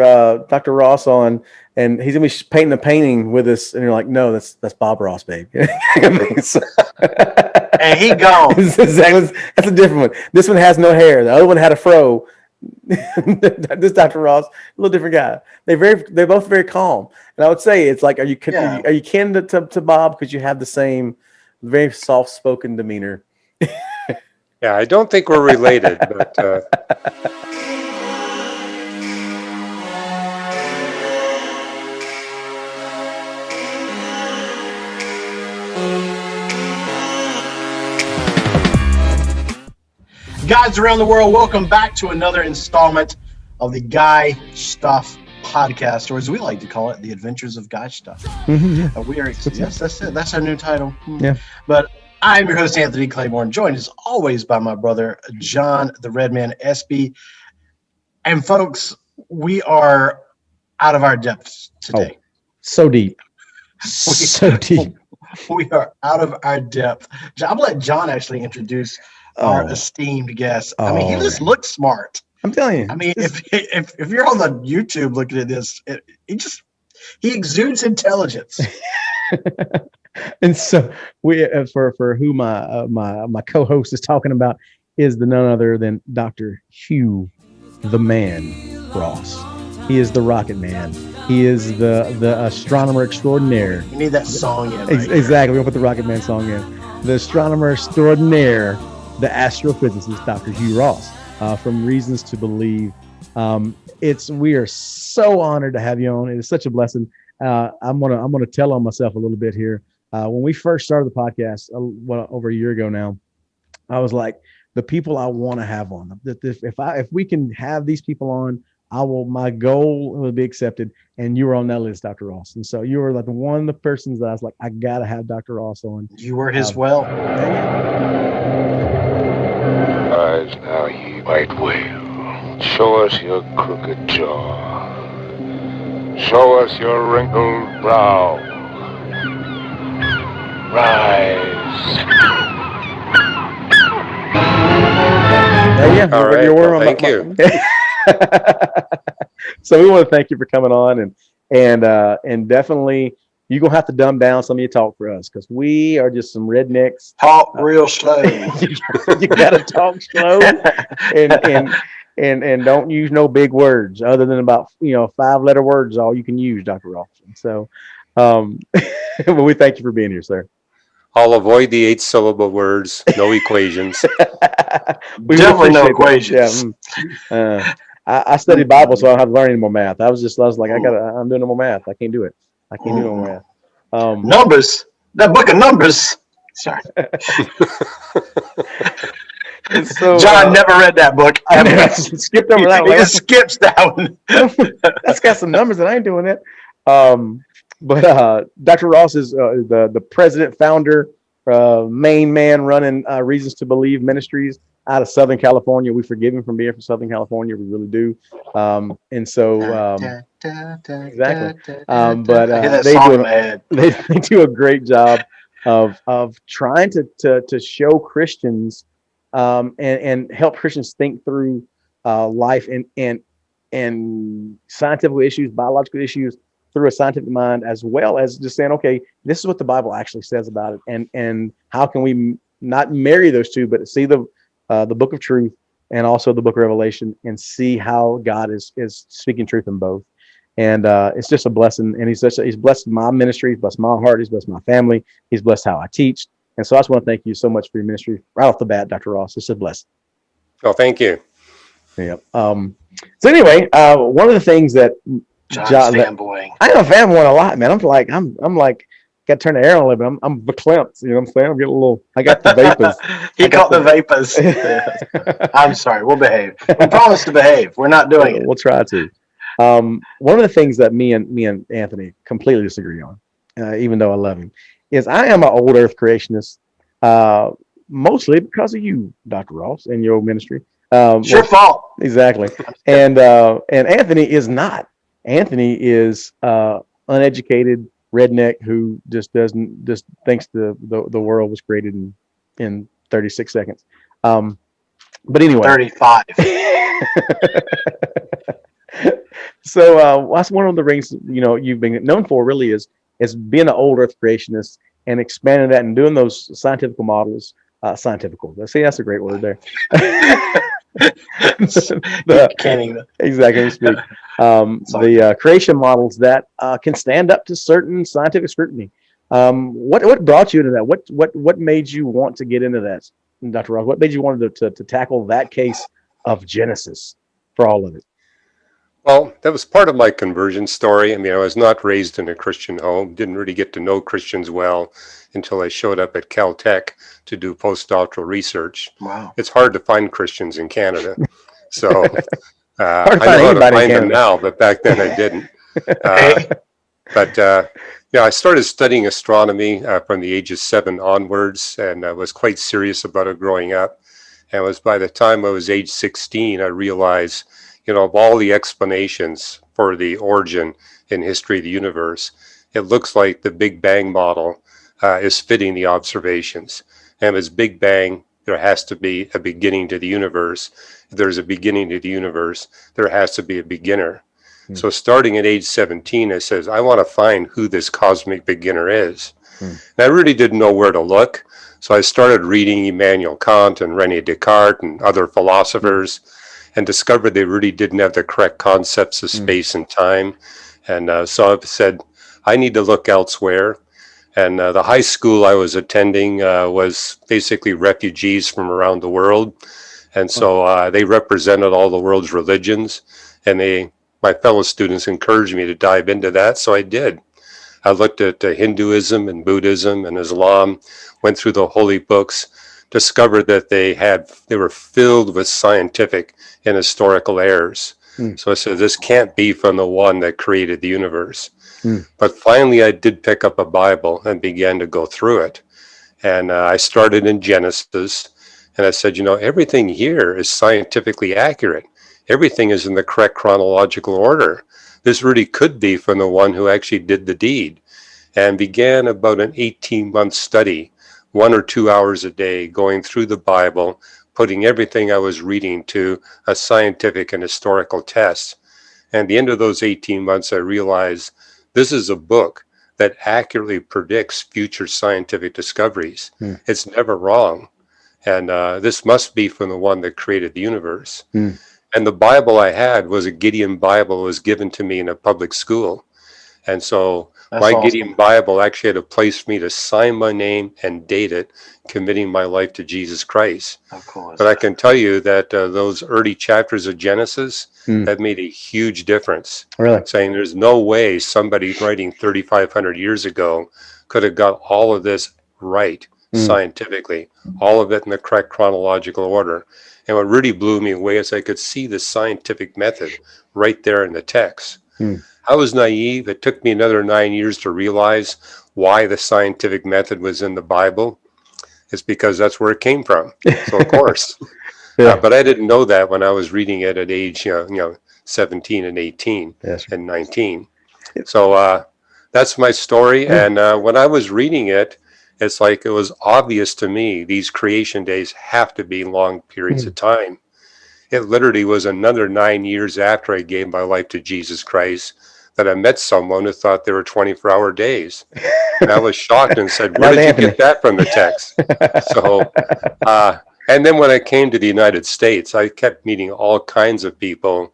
Dr. Ross on, and he's gonna be painting a painting with us, and you're like, no, that's Bob Ross, babe. And he gone. Exactly. That's a different one. This one has no hair. The other one had a fro. This Dr. Ross, a little different guy. They're both very calm. And I would say it's like, are you kin to Bob because you have the same very soft spoken demeanor? Yeah, I don't think we're related, but Guys around the world, welcome back to another installment of the Guy Stuff podcast, or as we like to call it, the Adventures of Guy Stuff. Yes, that's it. That's our new title. Yeah. But I'm your host, Anthony Claiborne, joined as always by my brother, John the Redman SB. And folks, we are out of our depths today. Oh, so deep. So deep. We are out of our depth. I'm going to let John actually introduce our esteemed guest. I mean, he just looks smart. I'm telling you. I mean, if you're on the YouTube looking at this, he exudes intelligence. And so we for who my co-host is talking about is none other than Dr. Hugh the Man Ross. He is the Rocket Man. He is the astronomer extraordinaire. You need that song in. Exactly. We'll put the Rocket Man song in. The astronomer extraordinaire, the astrophysicist, Dr. Hugh Ross, from Reasons to Believe. We are so honored to have you on. It is such a blessing. I'm gonna tell on myself a little bit here. When we first started the podcast, over a year ago now, I was like, the people I want to have on, if we can have these people on, my goal will be accepted. And you were on that list, Dr. Ross. And so you were like one of the persons that I was like, I gotta have Dr. Ross on. You were his well. Rise now, ye white whale. Show us your crooked jaw. Show us your wrinkled brow. Rise. all right. Thank you. So we want to thank you for coming on, and definitely you're gonna have to dumb down some of your talk for us because we are just some rednecks. Talk real slow. You gotta talk slow and don't use no big words other than about 5-letter words. All you can use, Dr. Ross. So, but we thank you for being here, sir. I'll avoid the 8-syllable words. No equations. Definitely no equations. Yeah. I studied Bible, so I don't have to learn any more math. I was like, I'm doing no more math. I can't do it. I can't do no more math. Numbers. That book of Numbers. Sorry. So, John never read that book. I skipped over that one. He just skips that one. That's got some numbers, and I ain't doing it. But Dr. Ross is the president, founder, main man running Reasons to Believe Ministries out of Southern California. We forgive him from being from Southern California. We really do. And so exactly. But they do a great job of trying to show Christians and help Christians think through life and scientific issues, biological issues through a scientific mind, as well as just saying, okay, this is what the Bible actually says about it, and how can we not marry those two, but see the book of truth and also the book of Revelation, and see how God is speaking truth in both. And it's just a blessing. And he's blessed my ministry, he's blessed my heart, he's blessed my family, he's blessed how I teach. And so I just want to thank you so much for your ministry right off the bat, Dr. Ross. It's a blessing. Oh, thank you. Yeah. So anyway, one of the things that John's fanboying. I am a fanboy a lot, man. I'm like, got to turn the air on a little bit. I'm verklempt. You know what I'm saying? I'm getting a little. I got the vapors. He caught the vapors. I'm sorry. We'll behave. We promise to behave. We're not doing it. We'll try to. One of the things that me and Anthony completely disagree on, even though I love him, is I am an old Earth creationist, mostly because of you, Dr. Ross, and your ministry. It's your fault. Exactly. And Anthony is not. Anthony is uneducated redneck who just thinks the world was created in 36 seconds. But anyway, 35. So that's one of the rings, you've been known for really is being an old Earth creationist and expanding that and doing those scientific models. Scientifical. See, that's a great word there. The- Can't even. exactly. We speak. The creation models that can stand up to certain scientific scrutiny. What brought you into that? What made you want to get into that, Dr. Ross? What made you want to tackle that case of Genesis for all of it? Well, that was part of my conversion story. I mean, I was not raised in a Christian home, didn't really get to know Christians well until I showed up at Caltech to do postdoctoral research. Wow. It's hard to find Christians in Canada. So Hard to I find know how to anybody in find them Canada. now, but back then I didn't. Hey, But I started studying astronomy from the age of 7 onwards, and I was quite serious about it growing up. And it was by the time I was age 16, I realized, of all the explanations for the origin and history of the universe, it looks like the Big Bang model is fitting the observations. And as Big Bang, there has to be a beginning to the universe. If there's a beginning to the universe, there has to be a beginner. So starting at age 17, it says, I want to find who this cosmic beginner is. And I really didn't know where to look. So I started reading Immanuel Kant and René Descartes and other philosophers and discovered they really didn't have the correct concepts of space and time. And so I said, I need to look elsewhere. And the high school I was attending was basically refugees from around the world. And so they represented all the world's religions. And my fellow students encouraged me to dive into that, so I did. I looked at Hinduism and Buddhism and Islam, went through the holy books, discovered that they were filled with scientific and historical errors. So I said, this can't be from the one that created the universe. But finally, I did pick up a Bible and began to go through it. And I started in Genesis, and I said, everything here is scientifically accurate. Everything is in the correct chronological order. This really could be from the one who actually did the deed, and began about an 18-month study, 1 or 2 hours a day, going through the Bible, putting everything I was reading to a scientific and historical test. And at the end of those 18 months, I realized this is a book that accurately predicts future scientific discoveries. It's never wrong. And this must be from the one that created the universe. And the Bible I had was a Gideon Bible. It was given to me in a public school. And so That's my awesome. Gideon Bible actually had a place for me to sign my name and date it, committing my life to Jesus Christ. Of course. But I can tell you that those early chapters of Genesis have made a huge difference. Really? Saying there's no way somebody writing 3,500 years ago could have got all of this right scientifically, all of it in the correct chronological order. And what really blew me away is I could see the scientific method right there in the text. I was naive. It took me another 9 years to realize why the scientific method was in the Bible. It's because that's where it came from. So of course. But I didn't know that when I was reading it at age 17 and 18 and 19. So that's my story. And when I was reading it, it's like it was obvious to me these creation days have to be long periods of time. It literally was another 9 years after I gave my life to Jesus Christ that I met someone who thought they were 24-hour days. And I was shocked and said, where did you get that from the text? So, and then when I came to the United States, I kept meeting all kinds of people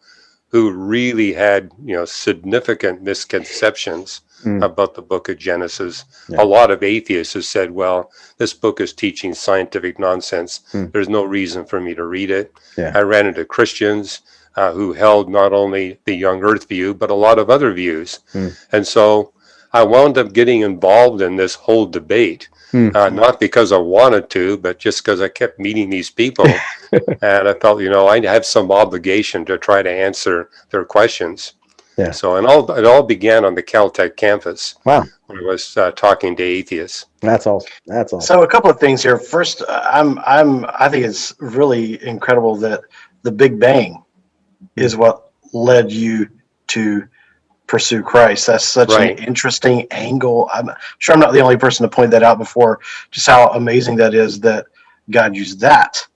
who really had, significant misconceptions about the book of Genesis. A lot of atheists have said, well, this book is teaching scientific nonsense. There's no reason for me to read it. I ran into Christians who held not only the young earth view, but a lot of other views. And so I wound up getting involved in this whole debate, not because I wanted to, but just because I kept meeting these people. And I felt, I have some obligation to try to answer their questions. So it all began on the Caltech campus. Wow. When I was talking to atheists. That's awesome. That's awesome. So a couple of things here. First, I think it's really incredible that the Big Bang is what led you to pursue Christ. That's such an interesting angle. I'm sure I'm not the only person to point that out before, just how amazing that is that God used that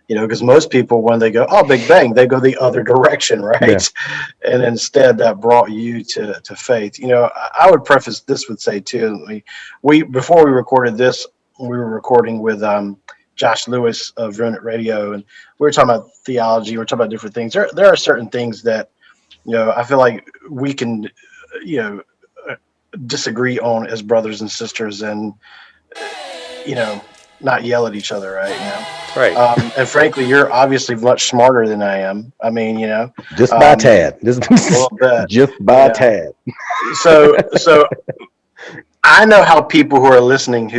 because most people, when they go, oh, Big Bang, they go the other direction, right? Yeah. And instead that brought you to faith. I would preface this with say too, we before we recorded this, we were recording with Josh Lewis of Remnant Radio, and we were talking about theology, we were talking about different things. There are certain things that, I feel like we can, disagree on as brothers and sisters, and, not yell at each other, right? Right. And frankly, you're obviously much smarter than I am. I mean, just by a tad, just, a little bit. just by a tad. So I know how people who are listening,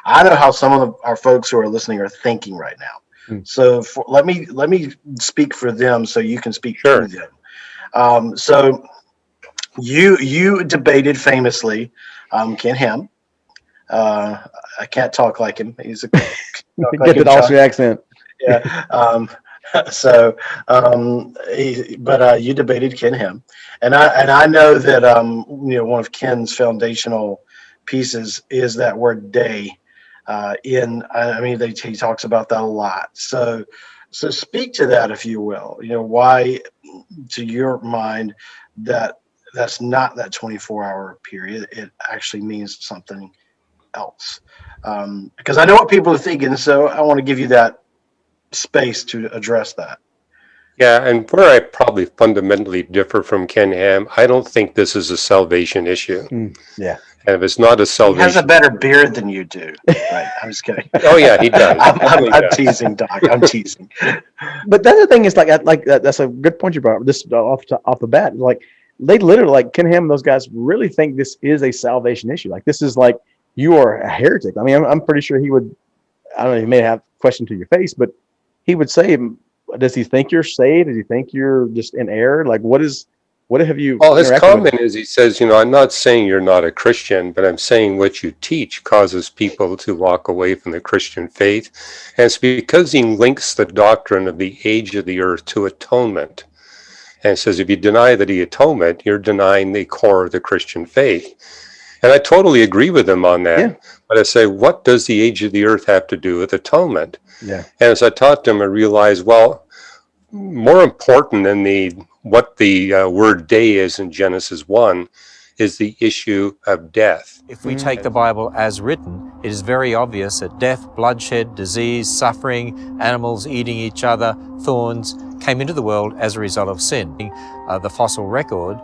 I know how some of our folks who are listening are thinking right now. So let me speak for them, so you can speak Sure. to them. So you debated famously Ken Ham. I can't talk like him. He's a Get that Austrian accent. Yeah. But you debated Ken Ham, and I know that one of Ken's foundational pieces is that word day. He talks about that a lot. So speak to that, if you will. Why, to your mind, that's not that 24-hour period. It actually means something else. Because I know what people are thinking, so I want to give you that space to address that. Yeah, and where I probably fundamentally differ from Ken Ham, I don't think this is a salvation issue. Yeah. And if it's not a He salvation, has a better beard than you do. Right? I'm just kidding. oh yeah, he does. I'm teasing, Doc. I'm teasing. But the other thing is that's a good point you brought up. This off the bat, like they literally, like Ken Ham and those guys really think this is a salvation issue. Like this is like, you are a heretic. I mean, I'm pretty sure he would. I don't know. He may have a question to your face, but he would say, "Does he think you're saved? Does he think you're just in error? Like, what have you?" Well, his comment is, he says, I'm not saying you're not a Christian, but I'm saying what you teach causes people to walk away from the Christian faith. And it's because he links the doctrine of the age of the earth to atonement. And it says, if you deny the atonement, you're denying the core of the Christian faith. And I totally agree with him on that. Yeah. But I say, what does the age of the earth have to do with atonement? Yeah. And as I talked to him, I realized, well, more important than what the word day is in Genesis 1 is the issue of death. If we take the Bible as written, it is very obvious that death, bloodshed, disease, suffering, animals eating each other, thorns, came into the world as a result of sin. The fossil record,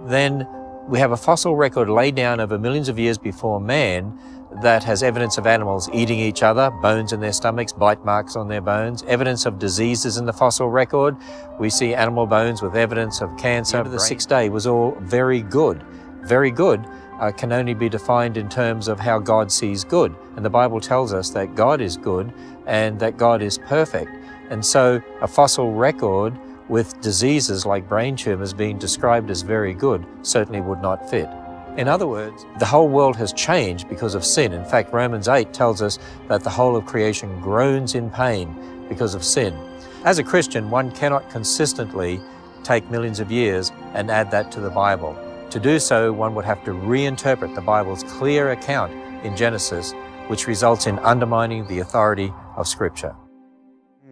then we have a fossil record laid down over millions of years before man that has evidence of animals eating each other, bones in their stomachs, bite marks on their bones, evidence of diseases in the fossil record. We see animal bones with evidence of cancer. The sixth day was all very good. Very good can only be defined in terms of how God sees good. And the Bible tells us that God is good and that God is perfect. And so a fossil record with diseases like brain tumors being described as very good certainly would not fit. In other words, the whole world has changed because of sin. In fact, Romans 8 tells us that the whole of creation groans in pain because of sin. As a Christian, one cannot consistently take millions of years and add that to the Bible. To do so, one would have to reinterpret the Bible's clear account in Genesis, which results in undermining the authority of Scripture.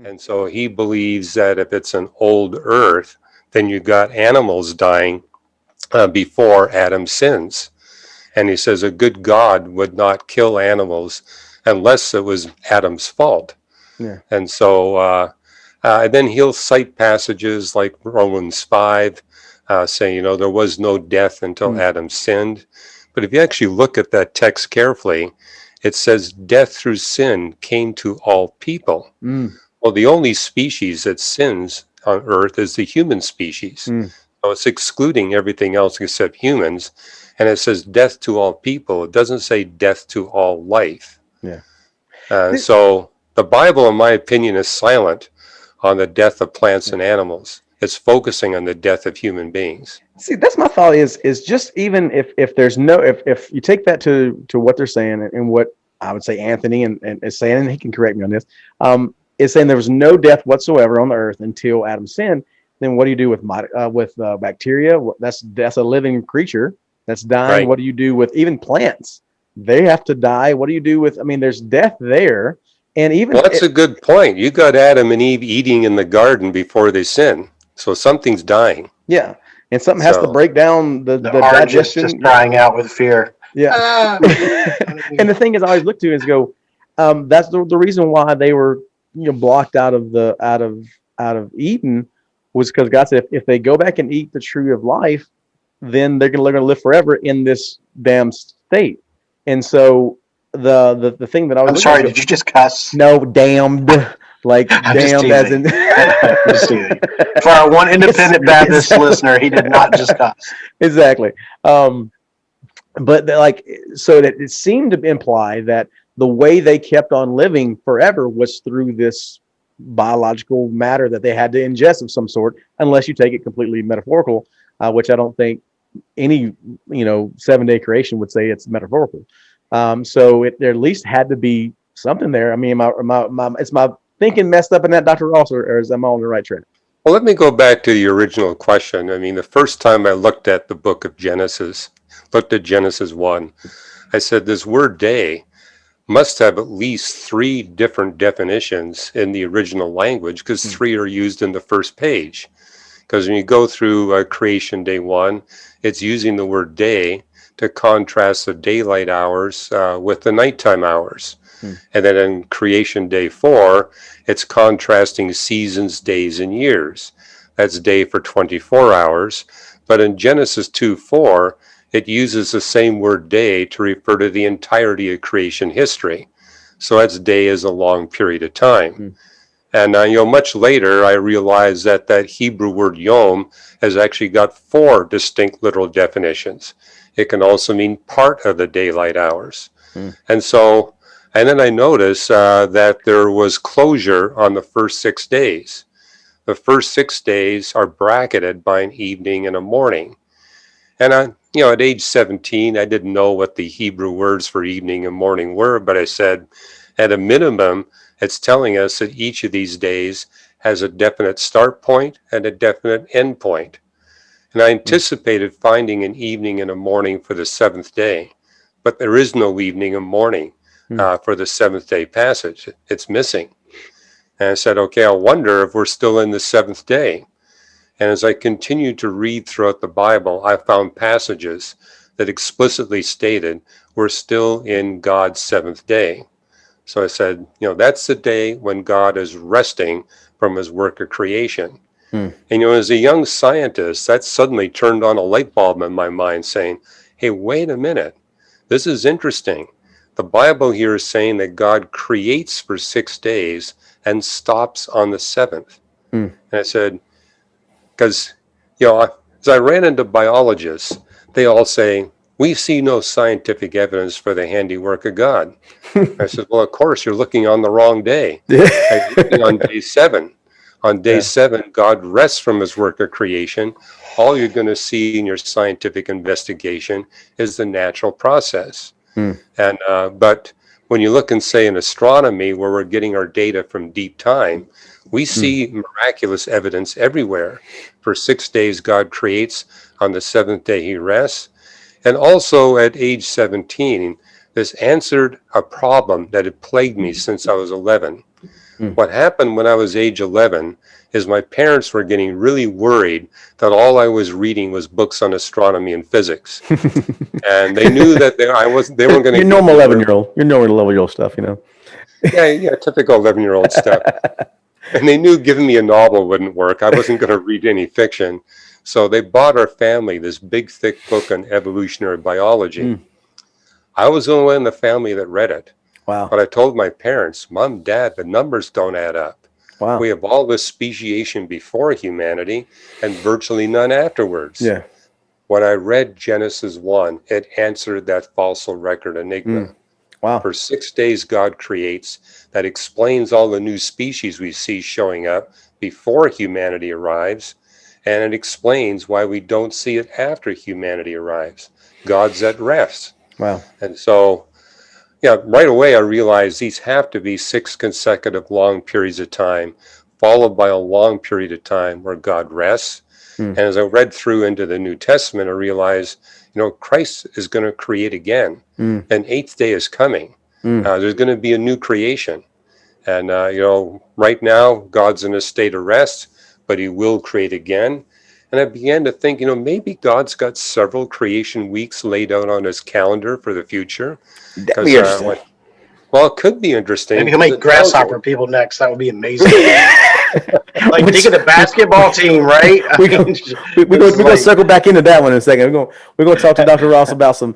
And so he believes that if it's an old earth, then you got animals dying before Adam sins. And he says a good God would not kill animals unless it was Adam's fault. Yeah. And so then he'll cite passages like Romans 5, saying, there was no death until Adam sinned. But if you actually look at that text carefully, it says death through sin came to all people. Well, the only species that sins on earth is the human species. So it's excluding everything else except humans. And it says death to all people. It doesn't say death to all life. Yeah. So the Bible, in my opinion, is silent on the death of plants and animals. It's focusing on the death of human beings. See, that's my thought is just even if there's no, if you take that to what they're saying and what I would say Anthony and is saying, and he can correct me on this, is saying there was no death whatsoever on the earth until Adam sinned. Then what do you do with bacteria? That's a living creature that's dying. Right. What do you do with even plants? They have to die. What do you do with? I mean, there's death there. And even Well, that's a good point. You got Adam and Eve eating in the garden before they sin. So something's dying. yeah, and something has to So- break down the The orange is digestion. just crying out with fear. Yeah. Ah. And the thing is, I always look to is go, that's the reason why they were, blocked out of Eden, was because God said if they go back and eat the tree of life, then they're gonna live forever in this damn state. And so the thing that I was I'm looking sorry, at, did you just cuss? no, damned, like I'm just damned as in Just teasing. For our one independent Baptist It's- listener, he did not just cuss. exactly. But so that it seemed to imply that the way they kept on living forever was through this biological matter that they had to ingest of some sort, unless you take it completely metaphorical, which I don't think any 7-day creation would say it's metaphorical. So there at least had to be something there. I mean, is my thinking messed up in that, Dr. Ross, or is I on the right track? Well, let me go back to the original question. I mean, the first time I looked at the book of Genesis, looked at Genesis 1, I said this word day must have at least 3 different definitions in the original language, because 3 are used in the first page. Because when you go through creation day 1, it's using the word day to contrast the daylight hours with the nighttime hours. And then in creation day 4, it's contrasting seasons, days, and years. That's day for 24 hours. But in Genesis 2:4, it uses the same word day to refer to the entirety of creation history. So that's day is a long period of time. And much later, I realized that Hebrew word yom has actually got 4 distinct literal definitions. It can also mean part of the daylight hours. And then I noticed that there was closure on the first 6 days. The first 6 days are bracketed by an evening and a morning. And at age 17, I didn't know what the Hebrew words for evening and morning were, but I said, at a minimum, it's telling us that each of these days has a definite start point and a definite end point. And I anticipated finding an evening and a morning for the 7th day, but there is no evening and morning for the 7th day passage. It's missing. And I said, okay, I wonder if we're still in the 7th day. And as I continued to read throughout the Bible, I found passages that explicitly stated we're still in God's 7th day. So I said, that's the day when God is resting from his work of creation. And as a young scientist, that suddenly turned on a light bulb in my mind saying, hey, wait a minute, this is interesting. The Bible here is saying that God creates for 6 days and stops on the 7th. And I said, because, as I ran into biologists, they all say, we see no scientific evidence for the handiwork of God. I said, well, of course, you're looking on the wrong day. I'm looking on day 7. On day 7, God rests from his work of creation. All you're going to see in your scientific investigation is the natural process. But when you look and say in astronomy, where we're getting our data from deep time, we see miraculous evidence everywhere. For 6 days, God creates. On the 7th day, he rests. And also at age 17, this answered a problem that had plagued me since I was 11. What happened when I was age 11 is my parents were getting really worried that all I was reading was books on astronomy and physics. And they knew that they weren't going to... Your normal 11-year-old. Your normal 11-year-old stuff, Yeah, typical 11-year-old stuff. And they knew giving me a novel wouldn't work. I wasn't going to read any fiction. So they bought our family this big, thick book on evolutionary biology. I was the only one in the family that read it. Wow. But I told my parents, Mom, Dad, the numbers don't add up. Wow. We have all this speciation before humanity and virtually none afterwards. Yeah. When I read Genesis 1, it answered that fossil record enigma. Wow. For 6 days, God creates. That explains all the new species we see showing up before humanity arrives. And it explains why we don't see it after humanity arrives. God's at rest. Wow. And so, right away I realized these have to be 6 consecutive long periods of time, followed by a long period of time where God rests. And as I read through into the New Testament, I realized, Christ is going to create again. An 8th day is coming. There's going to be a new creation. And, right now, God's in a state of rest, but he will create again. And I began to think, maybe God's got several creation weeks laid out on his calendar for the future. That'd be interesting. Well, it could be interesting. Maybe he'll make grasshopper people next. That would be amazing. Like think of the basketball team, right? We're gonna circle back into that one in a second. We're gonna talk to Dr. Ross about some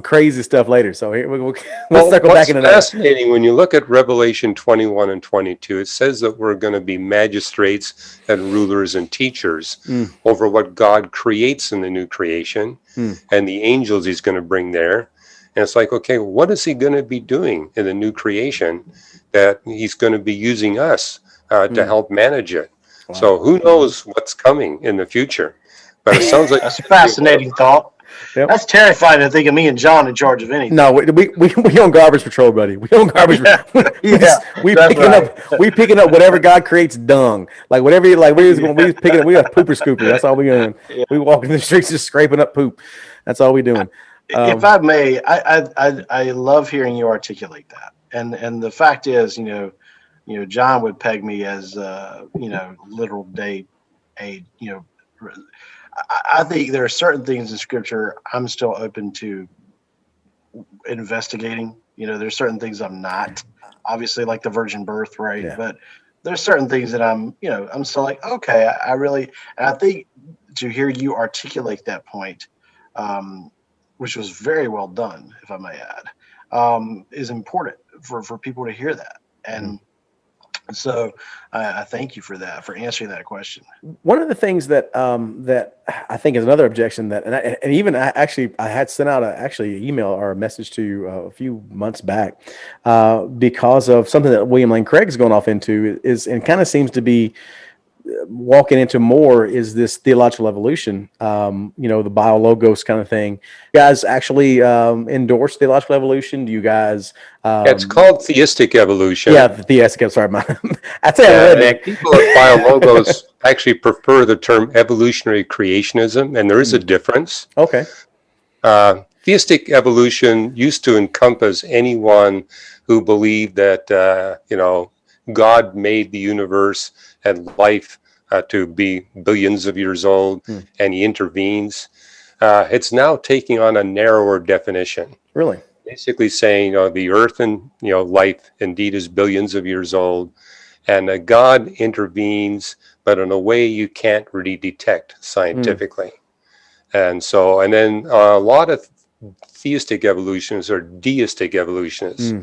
crazy stuff later. So we'll circle back into that. What's fascinating when you look at Revelation 21 and 22, it says that we're going to be magistrates and rulers and teachers over what God creates in the new creation and the angels he's going to bring there. And it's like, okay, what is he going to be doing in the new creation that he's going to be using us to help manage it? Wow. So who knows what's coming in the future? But it sounds like that's a fascinating thought. Yep. That's terrifying to think of me and John in charge of anything. No, we on garbage patrol, buddy. We on garbage. We picking up whatever God creates dung, like whatever. Like we picking up. We got pooper scooper. That's all we doing. Yeah. We walking the streets just scraping up poop. That's all we doing. If I may, I love hearing you articulate that, and the fact is, John would peg me as literal day aid. I think there are certain things in Scripture I'm still open to investigating. There's certain things I'm not, obviously, like the virgin birth, right? Yeah. But there's certain things that I'm still like, okay, and I think to hear you articulate that point, which was very well done, if I may add, is important for people to hear that. And so I thank you for that, for answering that question. One of the things that that I think is another objection that, I had sent out an email or a message to you a few months back because of something that William Lane Craig's going off into and kind of seems to be walking into more is this theological evolution, the biologos kind of thing. You guys actually endorse theological evolution? Do you guys? It's called theistic evolution. Yeah, theistic. Sorry, I'd say people at biologos actually prefer the term evolutionary creationism, and there is a difference. Okay. Theistic evolution used to encompass anyone who believed that God made the universe and life to be billions of years old, and he intervenes. It's now taking on a narrower definition. Really? Basically saying, the earth and, life indeed is billions of years old, and God intervenes, but in a way you can't really detect scientifically. And then a lot of theistic evolutionists are deistic evolutionists,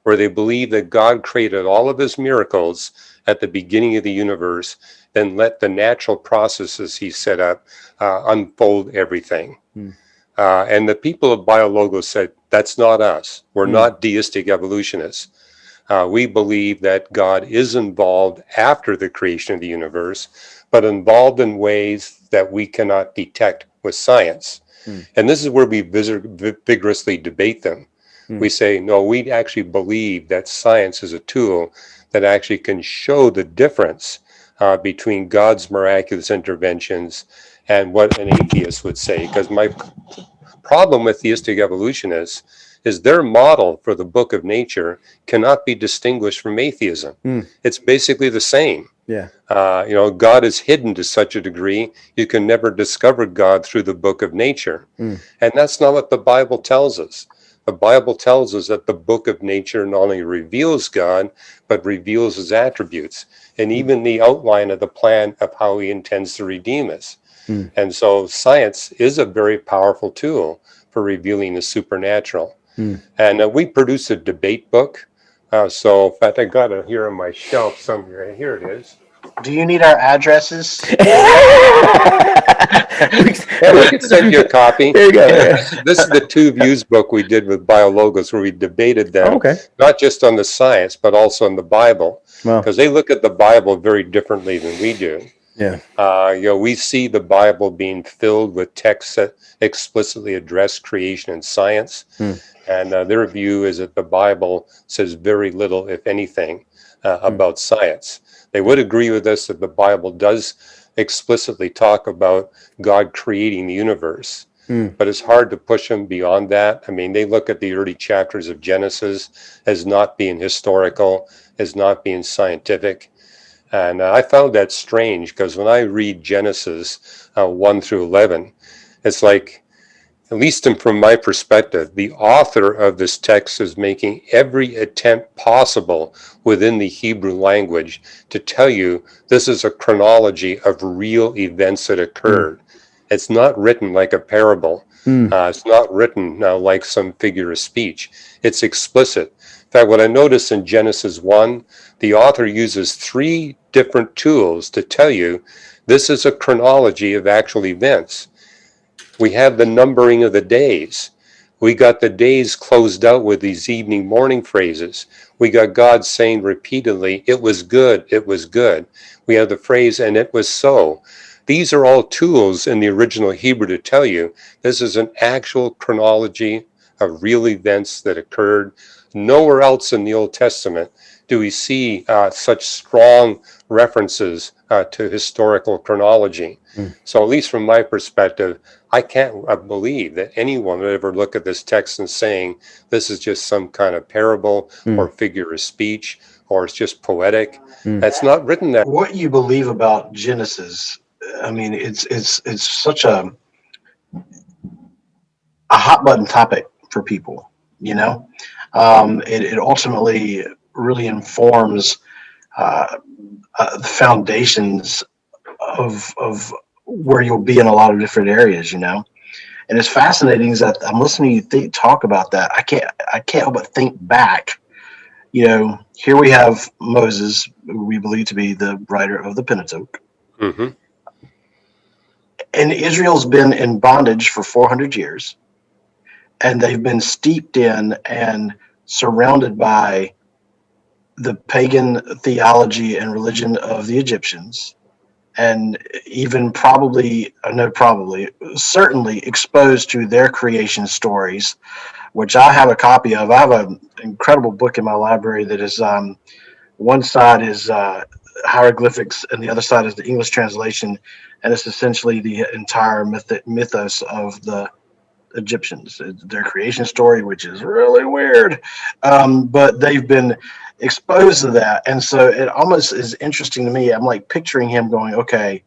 where they believe that God created all of his miracles at the beginning of the universe, then let the natural processes he set up unfold everything. And the people of BioLogos said, that's not us. We're not deistic evolutionists. We believe that God is involved after the creation of the universe, but involved in ways that we cannot detect with science. And this is where we vigorously debate them. We say, no, we actually believe that science is a tool that actually can show the difference between God's miraculous interventions and what an atheist would say. Because my problem with theistic evolutionists is their model for the book of nature cannot be distinguished from atheism. It's basically the same. Yeah. God is hidden to such a degree, you can never discover God through the book of nature. And that's not what the Bible tells us. The Bible tells us that the book of nature not only reveals God, but reveals his attributes and even the outline of the plan of how he intends to redeem us. And so science is a very powerful tool for revealing the supernatural. And we produce a debate book. So in fact, I got it here on my shelf somewhere. Here it is. Do you need our addresses? We can send you a copy. There you go. This is the Two Views book we did with BioLogos, where we debated them, not just on the science, but also on the Bible, because they look at the Bible very differently than we do. Yeah. We see the Bible being filled with texts that explicitly address creation and science. And their view is that the Bible says very little, if anything, about science. They would agree with us that the Bible does explicitly talk about God creating the universe. but it's hard to push them beyond that. I mean, they look at the early chapters of Genesis as not being historical, as not being scientific. And I found that strange because when I read Genesis 1 through 11, it's like, at least from my perspective, the author of this text is making every attempt possible within the Hebrew language to tell you this is a chronology of real events that occurred. It's not written like a parable. It's not written like some figure of speech. It's explicit. In fact, what I noticed in Genesis 1, the author uses 3 different tools to tell you this is a chronology of actual events. We have the numbering of the days. We got the days closed out with these evening morning phrases. We got God saying repeatedly, it was good, it was good. We have the phrase, and it was so. These are all tools in the original Hebrew to tell you this is an actual chronology of real events that occurred. Nowhere else in the Old Testament do we see such strong references to historical chronology. So at least from my perspective, I can't believe that anyone would ever look at this text and saying this is just some kind of parable or figure of speech, or it's just poetic. It's not written that. What you believe about Genesis, I mean, it's such a hot button topic for people, you know. It ultimately really informs the foundations of where you'll be in a lot of different areas, you know. And it's fascinating is that I'm listening to you talk about that. I can't help but think back. You know, here we have Moses, who we believe to be the writer of the Pentateuch. Mm-hmm. And Israel's been in bondage for 400 years. And they've been steeped in and surrounded by the pagan theology and religion of the Egyptians. And even certainly exposed to their creation stories, which I have a copy of. I have an incredible book in my library that is, one side is hieroglyphics and the other side is the English translation. And it's essentially the entire mythos of the Egyptians, their creation story, which is really weird. But they've been exposed to that. And so it almost is interesting to me. I'm like picturing him going, okay,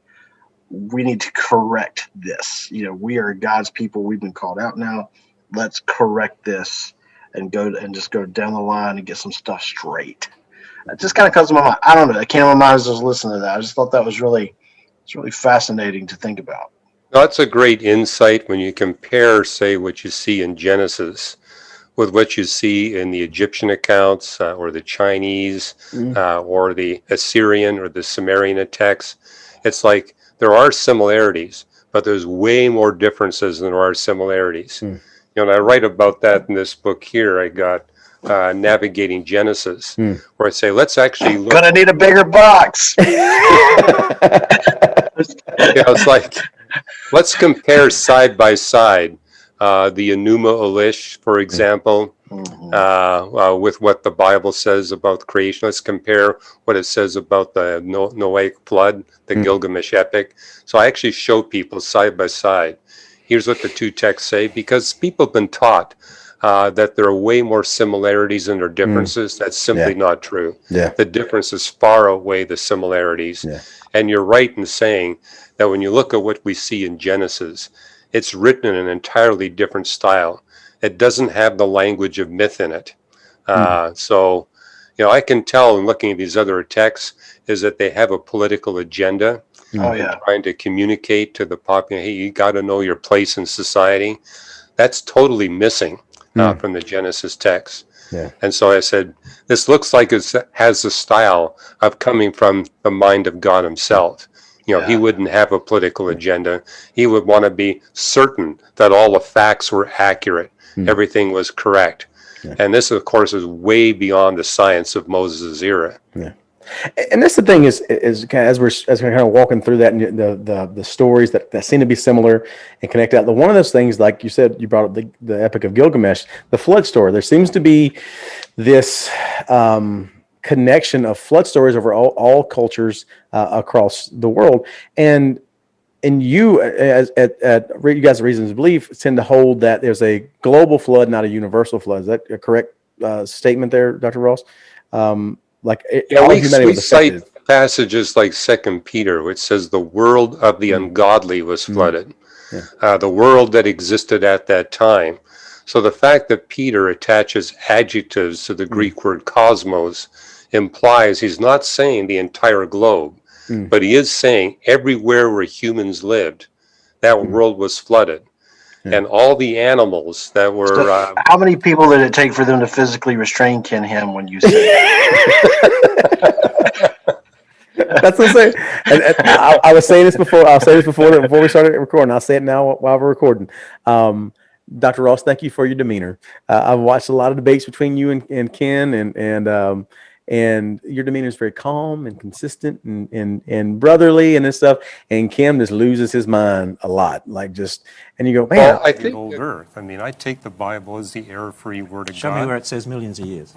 we need to correct this. You know, we are God's people. We've been called out now. Let's correct this and just go down the line and get some stuff straight. It just kind of comes to my mind. I don't know. I can't remember. I was just listening to that. I just thought that was it's really fascinating to think about. That's a great insight when you compare, say, what you see in Genesis with what you see in the Egyptian accounts or the Chinese or the Assyrian or the Sumerian texts. It's like there are similarities, but there's way more differences than there are similarities. You know, and I write about that in this book here. I got Navigating Genesis, where I say, let's actually look. Gonna need a bigger box. It's like, let's compare side by side the Enuma Elish, for example, with what the Bible says about creation. Let's compare what it says about the Noahic flood, the Gilgamesh epic. So I actually show people side by side. Here's what the two texts say, because people have been taught that there are way more similarities than there are differences. That's simply not true. The differences far outweigh the similarities. And you're right in saying that when you look at what we see in Genesis, it's written in an entirely different style. It doesn't have the language of myth in it. So, you know, I can tell in looking at these other texts is that they have a political agenda. Trying to communicate to the population, hey, you got to know your place in society. That's totally missing from the Genesis text. And so I said, this looks like it has the style of coming from the mind of God himself. You know, he wouldn't have a political agenda. He would want to be certain that all the facts were accurate. Everything was correct. And this, of course, is way beyond the science of Moses' era. And that's the thing is kind of, as we're kind of walking through that, and the stories that seem to be similar and connect out. One of those things, like you said, you brought up the Epic of Gilgamesh, the flood story. There seems to be this connection of flood stories over all cultures across the world, and And you, as at you guys' reasons to believe, tend to hold that there's a global flood, not a universal flood. Is that a correct statement there, Dr. Ross? Yeah, all we humanity was cite affected. passages like 2 Peter, which says the world of the ungodly was flooded, the world that existed at that time. So the fact that Peter attaches adjectives to the Greek word cosmos implies he's not saying the entire globe, but he is saying everywhere where humans lived, that world was flooded. And all the animals that were... So how many people did it take for them to physically restrain Ken Ham when you said That's what I'm saying. And I was saying this before. I'll say this before we started recording. I'll say it now while we're recording. Dr. Ross, thank you for your demeanor. I've watched a lot of debates between you and Ken, and your demeanor is very calm and consistent and brotherly and this stuff. And Kim just loses his mind a lot, and you go, man. Well, I think old earth. I mean, I take the Bible as the error-free word of Show God. me where it says millions of years.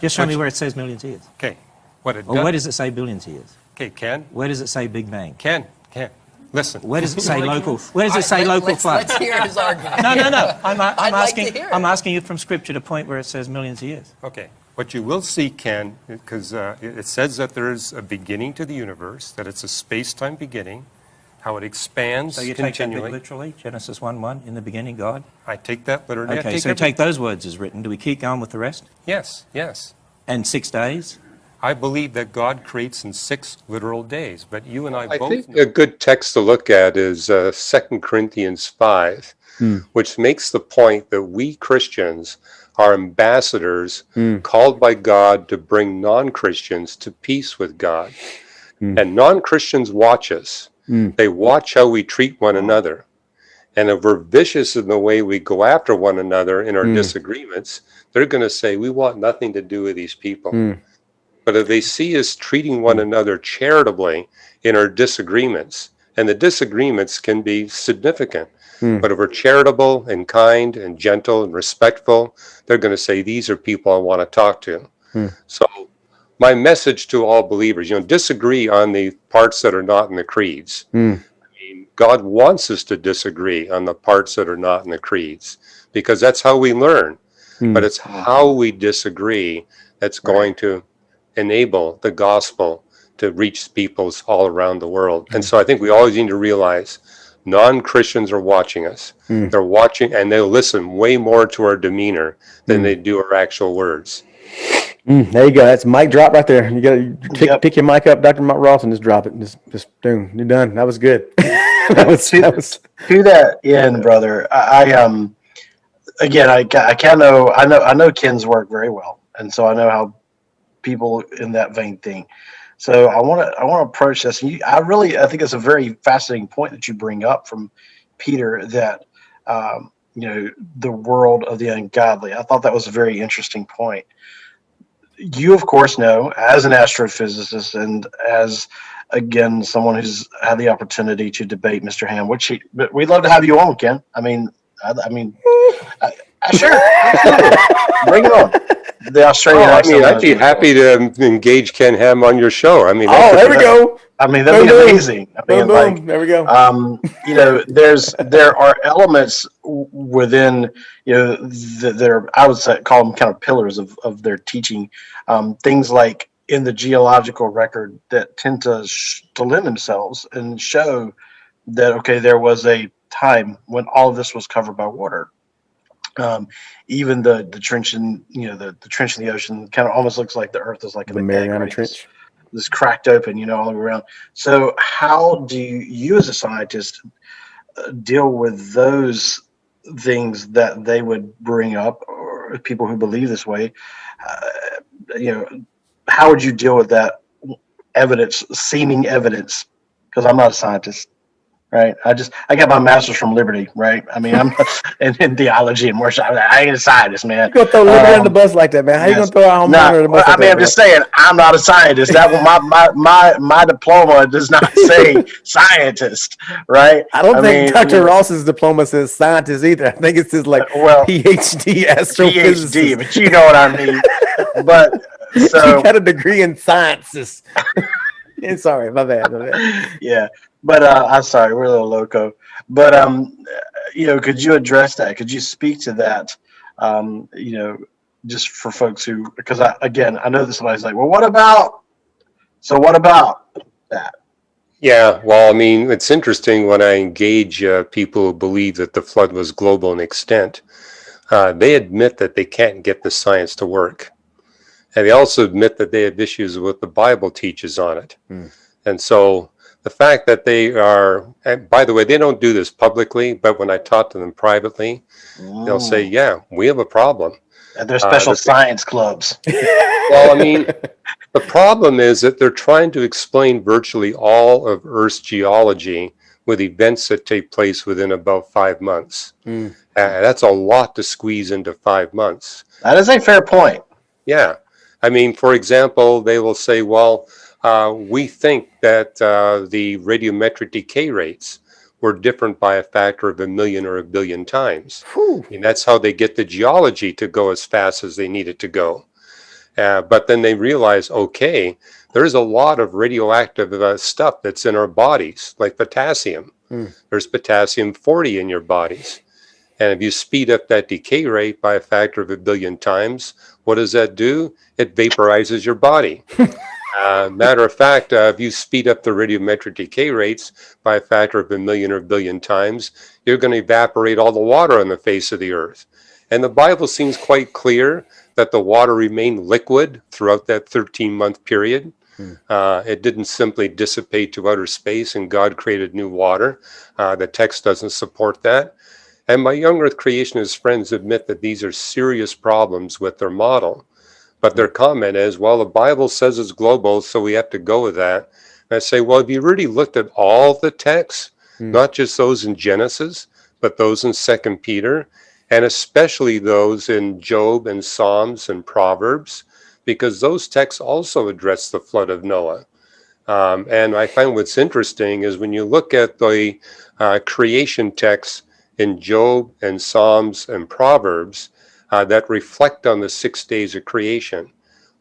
Just show me where it says millions of years. Okay, what it Or does. where does it say billions of years? Okay, Ken. Where does it say Big Bang? Ken. Listen. Where does it say local? Where does it say local flood? Let's hear his argument. No. I'm I'd like asking. to hear it. I'm asking you from Scripture to point where it says millions of years. Okay. What you will see, Ken, because it says that there is a beginning to the universe, that it's a space-time beginning, how it expands So you take that bit continually. literally, Genesis 1:1, in the beginning, God. I take that literally. Okay, so take those words as written. Do we keep going with the rest? Yes. And 6 days. I believe that God creates in 6 literal days, but you and I I both think know. a good text to look at is 2 Corinthians 5, which makes the point that we Christians are ambassadors called by God to bring non-Christians to peace with God. And non-Christians watch us. They watch how we treat one another. And if we're vicious in the way we go after one another in our disagreements, they're going to say, we want nothing to do with these people. But if they see us treating one another charitably in our disagreements, and the disagreements can be significant, but if we're charitable and kind and gentle and respectful, they're going to say, these are people I want to talk to. So my message to all believers, disagree on the parts that are not in the creeds. I mean, God wants us to disagree on the parts that are not in the creeds, because that's how we learn. But it's how we disagree that's going to enable the gospel to reach peoples all around the world. And so I think we always need to realize non-Christians are watching us. They're watching, and they'll listen way more to our demeanor than they do our actual words. There you go. That's mic drop right there. You got to pick your mic up, Dr. Ross, and just drop it. Just boom. You're done. That was good. that was to that end, brother? Again, I know Ken's work very well, and so I know how people in that vein think. So I want to approach this. And I think it's a very fascinating point that you bring up from Peter, that the world of the ungodly. I thought that was a very interesting point. You, of course, know, as an astrophysicist and as, again, someone who's had the opportunity to debate Mr. Ham, but we'd love to have you on, Ken. Sure, bring it on. The Australian accent. I'd be happy to engage Ken Ham on your show. I mean, there we go. That'd be amazing. There we go. There are elements within, I would say, call them kind of pillars of their teaching. Things like in the geological record that tend to lend themselves and show that, okay, there was a time when all of this was covered by water. Even the trench in the trench in the ocean kind of almost looks like the earth is like the Mariana Trench. This cracked open, all the way around. So how do you as a scientist deal with those things that they would bring up, or people who believe this way? How would you deal with that seeming evidence? Because I'm not a scientist. Right. I got my master's from Liberty. Right. I mean, I'm in theology and worship. I ain't a scientist, man. You gonna throw Liberty under the bus like that, man? How you gonna throw our home under the bus? I'm just saying, I'm not a scientist. That my diploma does not say scientist. Right. I don't think Dr. Ross's diploma says scientist either. I think it says PhD astrophysicist. PhD, but you know what I mean. But so you got a degree in sciences. Sorry, my bad. Yeah. But I'm sorry, we're a little loco. But could you address that? Could you speak to that? You know, just for folks who, because I know that somebody's like, well, what about? So what about that? Yeah, well, I mean, it's interesting when I engage people who believe that the flood was global in extent. They admit that they can't get the science to work. And they also admit that they have issues with what the Bible teaches on it. And so the fact that they are, and by the way, they don't do this publicly, but when I talk to them privately, they'll say, yeah, we have a problem. And there's special science clubs. Well, I mean, the problem is that they're trying to explain virtually all of Earth's geology with events that take place within about 5 months. That's a lot to squeeze into 5 months. That is a fair point. Yeah. I mean, for example, they will say, well, we think that the radiometric decay rates were different by a factor of 1 million or 1 billion times. And that's how they get the geology to go as fast as they need it to go. But then they realize, okay, there's a lot of radioactive stuff that's in our bodies, like potassium. There's potassium 40 in your bodies. And if you speed up that decay rate by a factor of 1 billion times, what does that do? It vaporizes your body. Matter of fact, if you speed up the radiometric decay rates by a factor of 1 million or 1 billion times, you're going to evaporate all the water on the face of the earth. And the Bible seems quite clear that the water remained liquid throughout that 13-month period. It didn't simply dissipate to outer space and God created new water. The text doesn't support that. And my young earth creationist friends admit that these are serious problems with their model. But their comment is, well, the Bible says it's global, so we have to go with that. And I say, well, have you really looked at all the texts, not just those in Genesis, but those in 2 Peter, and especially those in Job and Psalms and Proverbs, because those texts also address the flood of Noah. And I find what's interesting is when you look at the creation texts in Job and Psalms and Proverbs that reflect on the 6 days of creation,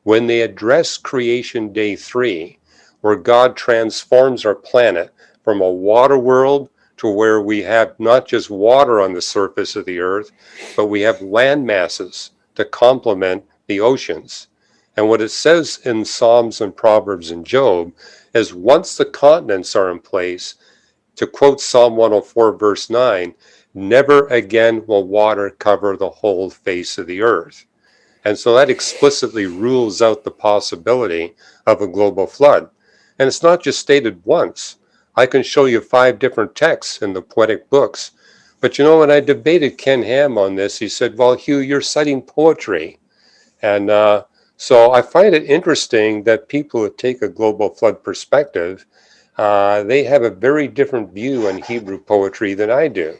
when they address creation day 3, where God transforms our planet from a water world to where we have not just water on the surface of the earth, but we have land masses to complement the oceans. And what it says in Psalms and Proverbs and Job is once the continents are in place, to quote Psalm 104 verse 9, never again will water cover the whole face of the earth. And so that explicitly rules out the possibility of a global flood. And it's not just stated once. I can show you 5 different texts in the poetic books. But you know, when I debated Ken Ham on this, he said, well, Hugh, you're citing poetry. And so I find it interesting that people who take a global flood perspective, they have a very different view on Hebrew poetry than I do.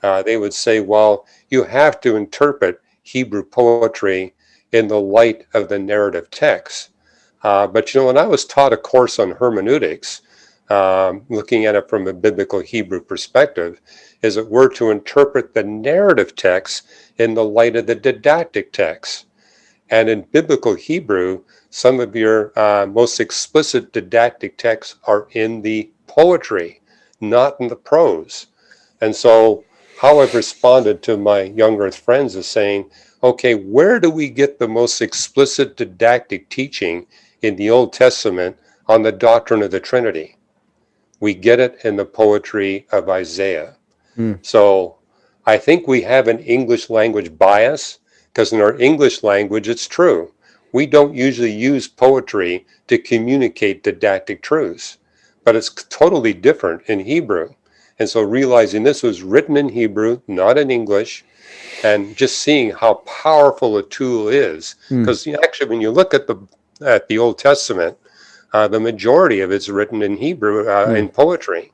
They would say, well, you have to interpret Hebrew poetry in the light of the narrative text. But you know, when I was taught a course on hermeneutics, looking at it from a biblical Hebrew perspective, is that we're to interpret the narrative text in the light of the didactic text. And in biblical Hebrew, some of your most explicit didactic texts are in the poetry, not in the prose. And so how I've responded to my young earth friends is saying, okay, where do we get the most explicit didactic teaching in the Old Testament on the doctrine of the Trinity? We get it in the poetry of Isaiah. So I think we have an English language bias, because in our English language, it's true. We don't usually use poetry to communicate didactic truths, but it's totally different in Hebrew. And so realizing this was written in Hebrew, not in English, and just seeing how powerful a tool is. Because actually, when you look at the Old Testament, the majority of it's written in Hebrew, in poetry.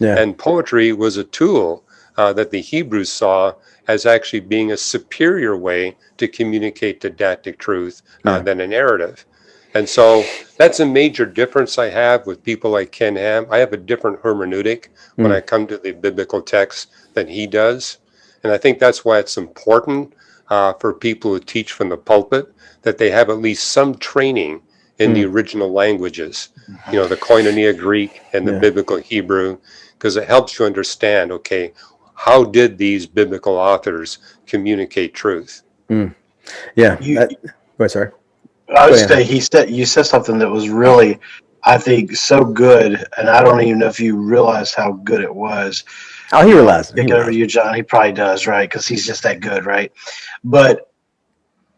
Yeah. And poetry was a tool that the Hebrews saw as actually being a superior way to communicate didactic truth than a narrative. And so that's a major difference I have with people like Ken Ham. I have a different hermeneutic when I come to the biblical text than he does. And I think that's why it's important for people who teach from the pulpit that they have at least some training in the original languages. the Koinonia Greek and the Yeah. biblical Hebrew, because it helps you understand, okay, how did these biblical authors communicate truth? Yeah. You, Wait, sorry. I would Go ahead. say you said something that was really, I think, so good, and I don't even know if you realized how good it was. Oh, he realized it. He Kick it over realized to you, John. He probably does, right? Because he's just that good, right? But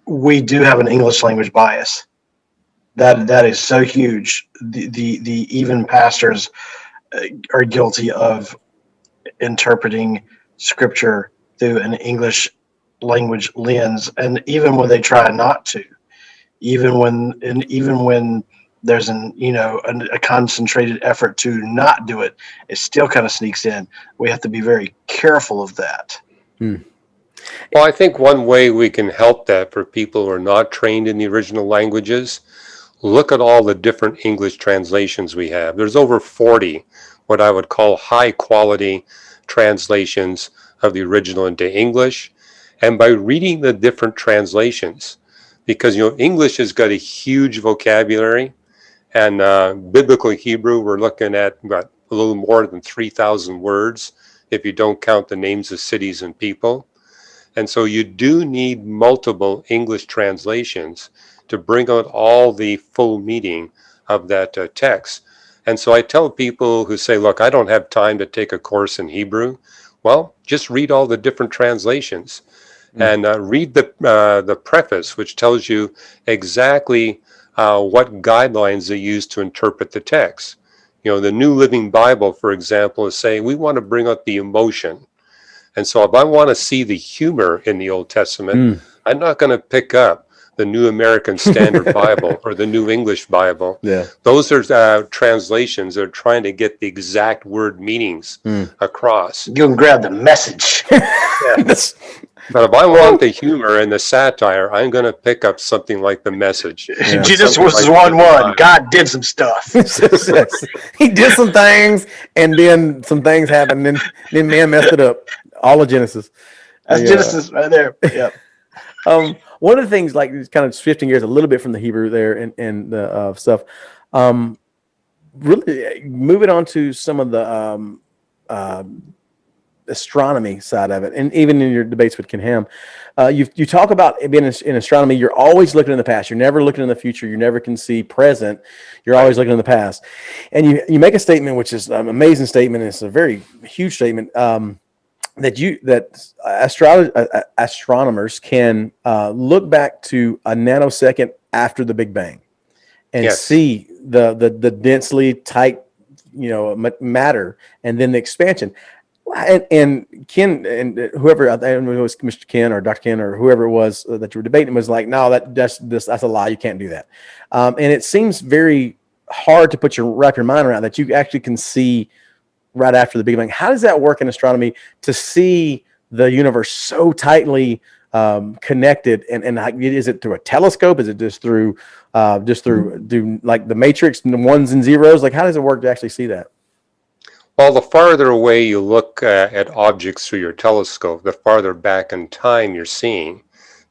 we do have an English language bias. That is so huge. The even pastors are guilty of interpreting scripture through an English language lens, and even when they try not to, even when there's a concentrated effort to not do it, it still kind of sneaks in. We have to be very careful of that. Well, I think one way we can help that for people who are not trained in the original languages, look at all the different English translations we have. There's over 40 what I would call high quality translations of the original into English. And by reading the different translations, because English has got a huge vocabulary, and biblical Hebrew, we're looking at about a little more than 3,000 words if you don't count the names of cities and people. And so you do need multiple English translations to bring out all the full meaning of that text. And so I tell people who say, look, I don't have time to take a course in Hebrew. Well, just read all the different translations and read the preface, which tells you exactly what guidelines they use to interpret the text. The New Living Bible, for example, is saying we want to bring out the emotion. And so if I want to see the humor in the Old Testament, I'm not going to pick up the New American Standard Bible or the New English Bible. Yeah. Those are translations that are trying to get the exact word meanings across. You can grab the message. But if I want the humor and the satire, I'm going to pick up something like The Message. Yeah. Jesus Something was like 1-1. God did some stuff. He did some things, and then some things happened, and then man messed it up. All of Genesis. That's Yeah. Genesis right there. Yep. One of the things, like, it's kind of shifting gears a little bit from the Hebrew there and the stuff. Really moving on to some of the astronomy side of it, and even in your debates with Ken Ham, you talk about being in astronomy. You're always looking in the past. You're never looking in the future. You never can see present. You're always looking in the past. And you make a statement, which is an amazing statement. And it's a very huge statement. That astronomers can look back to a nanosecond after the Big Bang and see the densely tight, matter, and then the expansion. And Ken and whoever, I don't know if it was Mr. Ken or Dr. Ken or whoever it was that you were debating, was like, no, that's a lie. You can't do that. And it seems very hard to wrap your mind around that you actually can see right after the Big Bang. How does that work in astronomy to see the universe so tightly connected? And is it through a telescope? Is it just through like the Matrix and the ones and zeros? Like, how does it work to actually see that? Well, the farther away you look at objects through your telescope, the farther back in time you're seeing,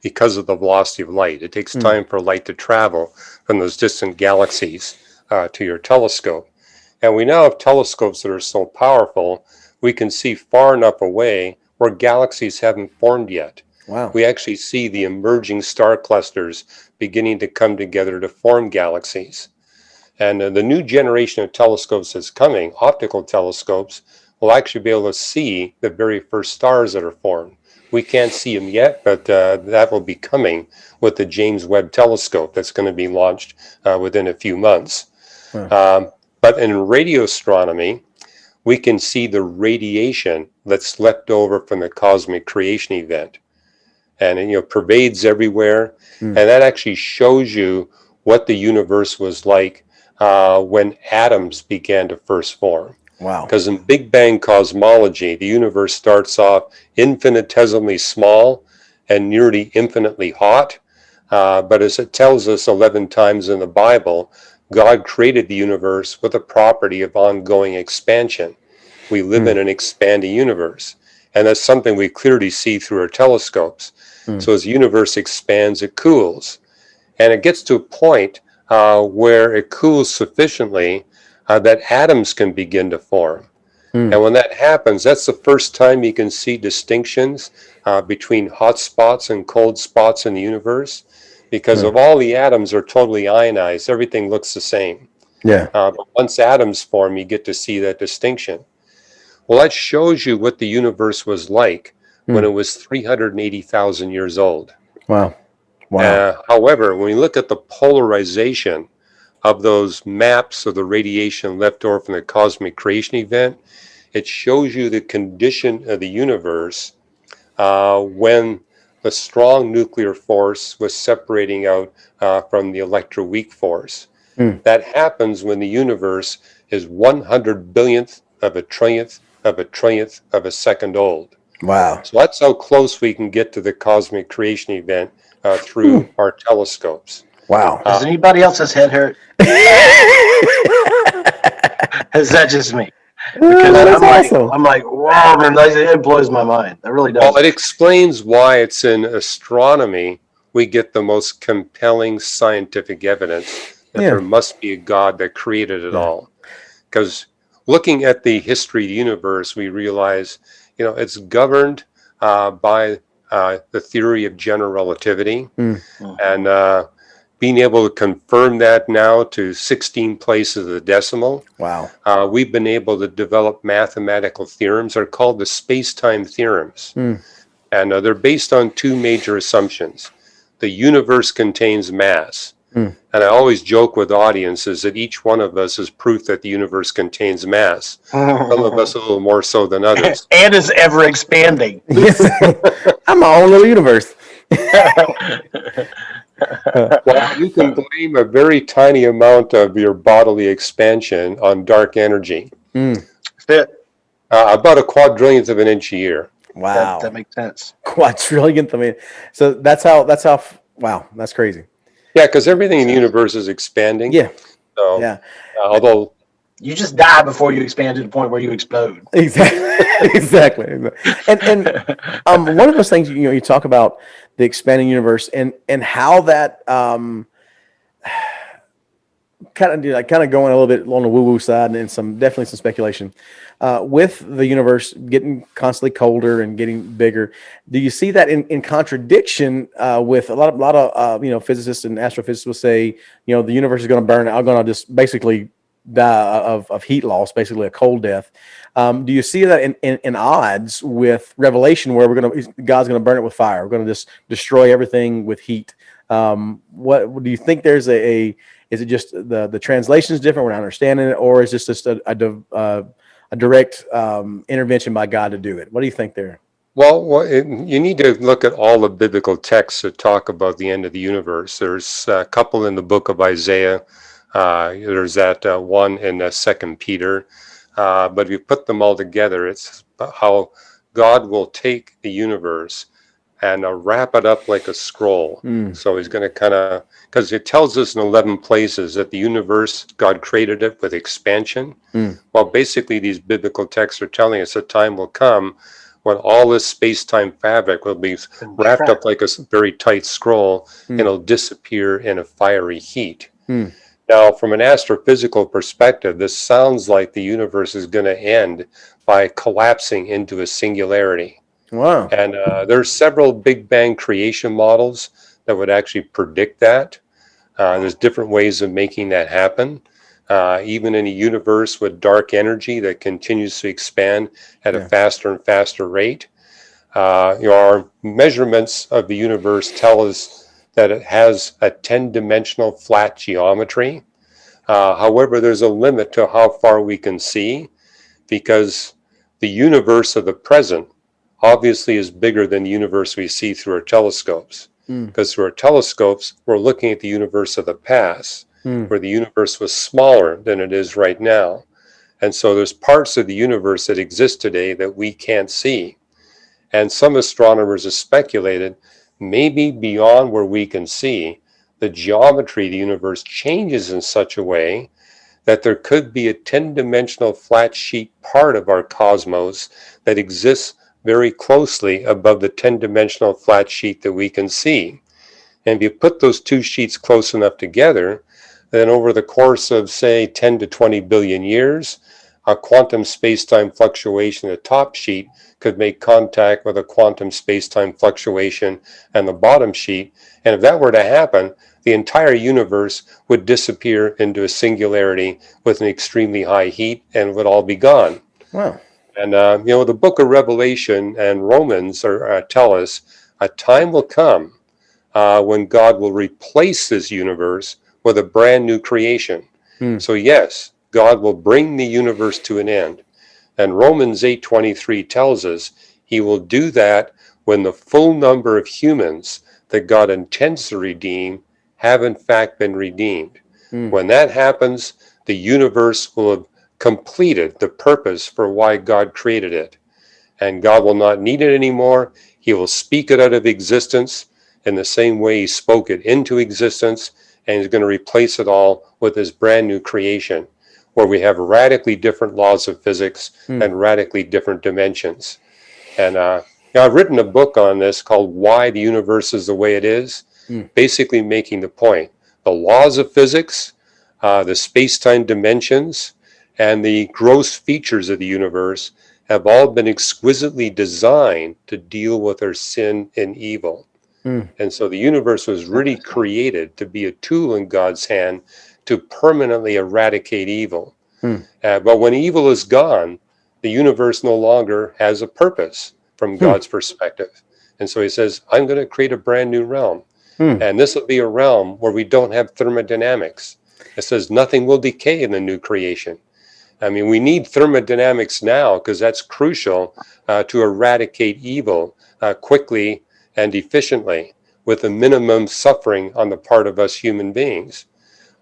because of the velocity of light. It takes time for light to travel from those distant galaxies to your telescope. And we now have telescopes that are so powerful, we can see far enough away where galaxies haven't formed yet. Wow. We actually see the emerging star clusters beginning to come together to form galaxies. And the new generation of telescopes that's coming, optical telescopes, will actually be able to see the very first stars that are formed. We can't see them yet, but that will be coming with the James Webb Telescope that's going to be launched within a few months. Wow. But in radio astronomy, we can see the radiation that's left over from the cosmic creation event. And it pervades everywhere. And that actually shows you what the universe was like when atoms began to first form. Wow. Because in Big Bang cosmology, the universe starts off infinitesimally small and nearly infinitely hot. But as it tells us 11 times in the Bible, God created the universe with a property of ongoing expansion. We live in an expanding universe. And that's something we clearly see through our telescopes. So as the universe expands, it cools. And it gets to a point where it cools sufficiently that atoms can begin to form. And when that happens, that's the first time you can see distinctions between hot spots and cold spots in the universe, because of all the atoms are totally ionized, everything looks the same. Yeah. But once atoms form, you get to see that distinction. Well, that shows you what the universe was like when it was 380,000 years old. Wow. Wow. However, when you look at the polarization of those maps of the radiation left over from the cosmic creation event, it shows you the condition of the universe when the strong nuclear force was separating out from the electroweak force. That happens when the universe is 100 billionth of a trillionth of a trillionth of a second old. Wow. So that's how close we can get to the cosmic creation event through our telescopes. Wow. Does anybody else's head hurt? Is that just me? Because That is awesome. I'm like, wow, man, it blows my mind. It really does. Well, it explains why it's in astronomy we get the most compelling scientific evidence that there must be a God that created it all. Because looking at the history of the universe, we realize, it's governed by the theory of general relativity. And being able to confirm that now to 16 places of the decimal. Wow. We've been able to develop mathematical theorems. They're called the space-time theorems. And they're based on two major assumptions. The universe contains mass. And I always joke with audiences that each one of us is proof that the universe contains mass. Some of us a little more so than others. And is ever expanding. I'm my own little universe. Well, you can blame a very tiny amount of your bodily expansion on dark energy. Fit. About a quadrillionth of an inch a year. Wow. That makes sense. Quadrillionth. I mean, so that's how, wow, that's crazy. Yeah, because everything in the universe is expanding. Yeah. So, Yeah. Although You just die before you expand to the point where you explode. Exactly. Exactly. And one of those things, you talk about the expanding universe and how that kind of going a little bit on the woo-woo side and definitely some speculation with the universe getting constantly colder and getting bigger. Do you see that in contradiction with a lot of physicists and astrophysicists will say, the universe is going to burn out, going to just basically die of heat loss, basically a cold death. Do you see that in odds with Revelation, where God's going to burn it with fire? We're going to just destroy everything with heat. What do you think? There's is it just the translation is different? We're not understanding it, or is this just a direct intervention by God to do it? What do you think there? Well, you need to look at all the biblical texts that talk about the end of the universe. There's a couple in the book of Isaiah. There's that one in 2 Peter. But if you put them all together, it's how God will take the universe and wrap it up like a scroll. So he's going to because it tells us in 11 places that the universe, God created it with expansion. Well, basically these biblical texts are telling us a time will come when all this space-time fabric will be wrapped up like a very tight scroll and it'll disappear in a fiery heat. Now, from an astrophysical perspective, this sounds like the universe is going to end by collapsing into a singularity. Wow. And there's several Big Bang creation models that would actually predict that. There's different ways of making that happen. Even in a universe with dark energy that continues to expand at a faster and faster rate. Our measurements of the universe tell us that it has a 10-dimensional flat geometry. However, there's a limit to how far we can see, because the universe of the present obviously is bigger than the universe we see through our telescopes. Because through our telescopes, we're looking at the universe of the past, where the universe was smaller than it is right now. And so there's parts of the universe that exist today that we can't see. And some astronomers have speculated maybe beyond where we can see, the geometry of the universe changes in such a way that there could be a 10-dimensional flat sheet part of our cosmos that exists very closely above the 10-dimensional flat sheet that we can see. And if you put those two sheets close enough together, then over the course of, say, 10 to 20 billion years, a quantum space-time fluctuation at the top sheet could make contact with a quantum space-time fluctuation and the bottom sheet. And if that were to happen, the entire universe would disappear into a singularity with an extremely high heat and would all be gone. Wow. And, the book of Revelation and Romans tell us a time will come when God will replace this universe with a brand new creation. So yes, God will bring the universe to an end. And Romans 8:23 tells us he will do that when the full number of humans that God intends to redeem have in fact been redeemed. When that happens, the universe will have completed the purpose for why God created it. And God will not need it anymore. He will speak it out of existence in the same way he spoke it into existence, and he's going to replace it all with his brand new creation, where we have radically different laws of physics and radically different dimensions. And I've written a book on this called Why the Universe is the Way It Is, basically making the point. The laws of physics, the space-time dimensions, and the gross features of the universe have all been exquisitely designed to deal with our sin and evil. And so the universe was really created to be a tool in God's hand to permanently eradicate evil. But when evil is gone, the universe no longer has a purpose from God's perspective. And so he says, I'm going to create a brand new realm. And this will be a realm where we don't have thermodynamics. It says nothing will decay in the new creation. I mean, we need thermodynamics now because that's crucial to eradicate evil quickly and efficiently with a minimum suffering on the part of us human beings.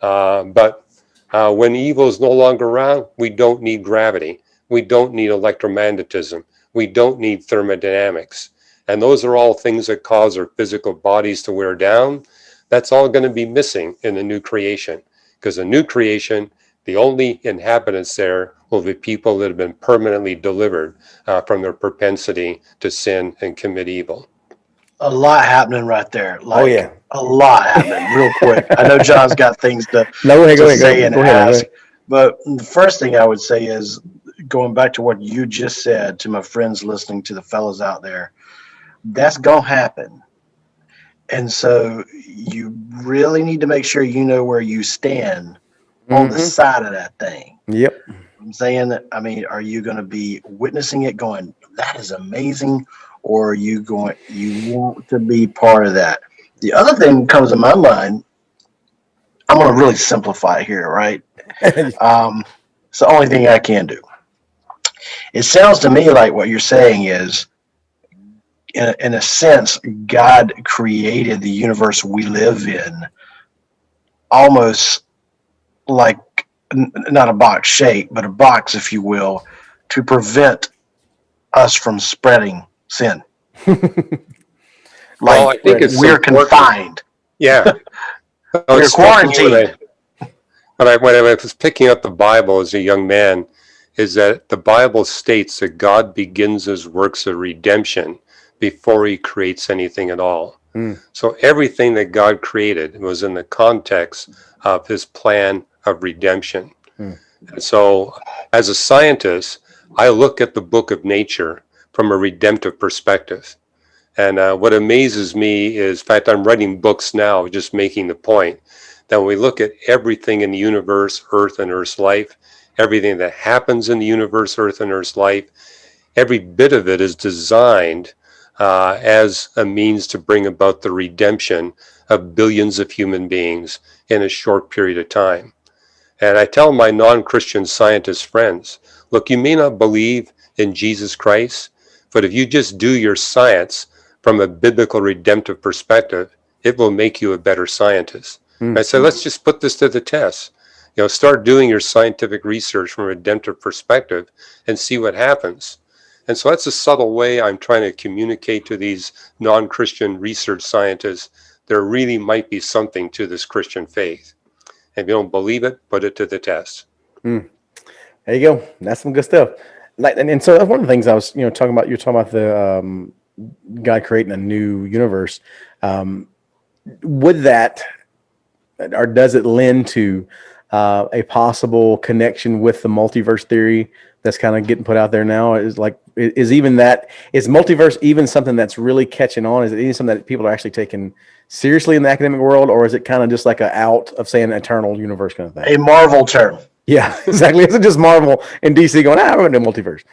But when evil is no longer around, we don't need gravity. We don't need electromagnetism. We don't need thermodynamics. And those are all things that cause our physical bodies to wear down. That's all going to be missing in the new creation, because the new creation, the only inhabitants there will be people that have been permanently delivered from their propensity to sin and commit evil. A lot happening right there. Oh, yeah. A lot happening real quick. I know John's got things to, No, go ahead, to go ahead, say and go ahead, ask. But the first thing I would say is, going back to what you just said to my friends listening, to the fellows out there, that's going to happen. And so you really need to make sure you know where you stand on the side of that thing. Yep. I'm saying that, I mean, are you going to be witnessing it going, that is amazing? Or are you want to be part of that? The other thing that comes to my mind, I'm going to really simplify it here, right? It's the only thing I can do. It sounds to me like what you're saying is, in a sense, God created the universe we live in almost like not a box shape, but a box, if you will, to prevent us from spreading sin. Well, I think it's we're important. confined. Yeah. We're quarantined. When I was picking up the Bible as a young man, is that the Bible states that God begins his works of redemption before he creates anything at all. So everything that God created was in the context of his plan of redemption. And so as a scientist, I look at the book of nature from a redemptive perspective. And what amazes me is, in fact, I'm writing books now just making the point that when we look at everything in the universe, Earth and Earth's life, everything that happens in the universe, Earth and Earth's life, every bit of it is designed as a means to bring about the redemption of billions of human beings in a short period of time. And I tell my non-Christian scientist friends, look, you may not believe in Jesus Christ, but if you just do your science from a biblical redemptive perspective, it will make you a better scientist. I said, let's just put this to the test. Start doing your scientific research from a redemptive perspective and see what happens. And so that's a subtle way I'm trying to communicate to these non-Christian research scientists there really might be something to this Christian faith. If you don't believe it, put it to the test. There you go. That's some good stuff. And so that's one of the things I was, talking about. You're talking about the God creating a new universe. Would that or does it lend to a possible connection with the multiverse theory that's kind of getting put out there now? Is multiverse even something that's really catching on? Is it even something that people are actually taking seriously in the academic world, or is it kind of just like a out of saying eternal universe kind of thing? A Marvel term. Yeah, exactly. Is it just Marvel and DC going, we're going to do multiverse?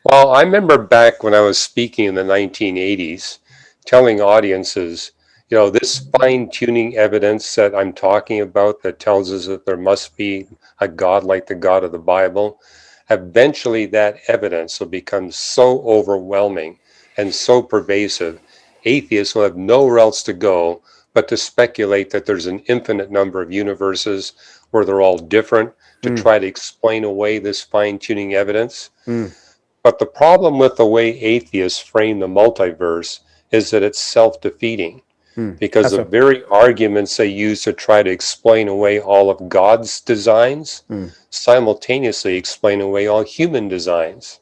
Well, I remember back when I was speaking in the 1980s, telling audiences, this fine-tuning evidence that I'm talking about that tells us that there must be a God like the God of the Bible, eventually that evidence will become so overwhelming and so pervasive, atheists will have nowhere else to go but to speculate that there's an infinite number of universes where they're all different, to try to explain away this fine-tuning evidence. But the problem with the way atheists frame the multiverse is that it's self-defeating, because the very arguments they use to try to explain away all of God's designs simultaneously explain away all human designs.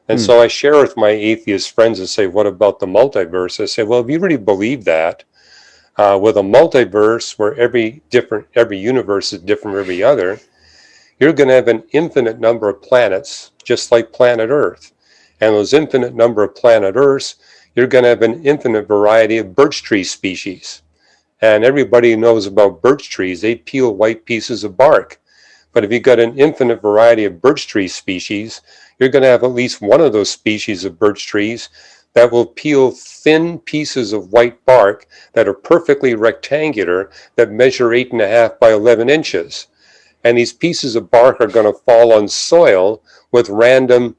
And so I share with my atheist friends and say, what about the multiverse? I say, well, if you really believe that, with a multiverse where every universe is different from every other, you're going to have an infinite number of planets, just like planet Earth. And those infinite number of planet Earths, you're going to have an infinite variety of birch tree species. And everybody knows about birch trees. They peel white pieces of bark. But if you've got an infinite variety of birch tree species, you're going to have at least one of those species of birch trees that will peel thin pieces of white bark that are perfectly rectangular, that measure 8.5 by 11 inches. And these pieces of bark are going to fall on soil with random,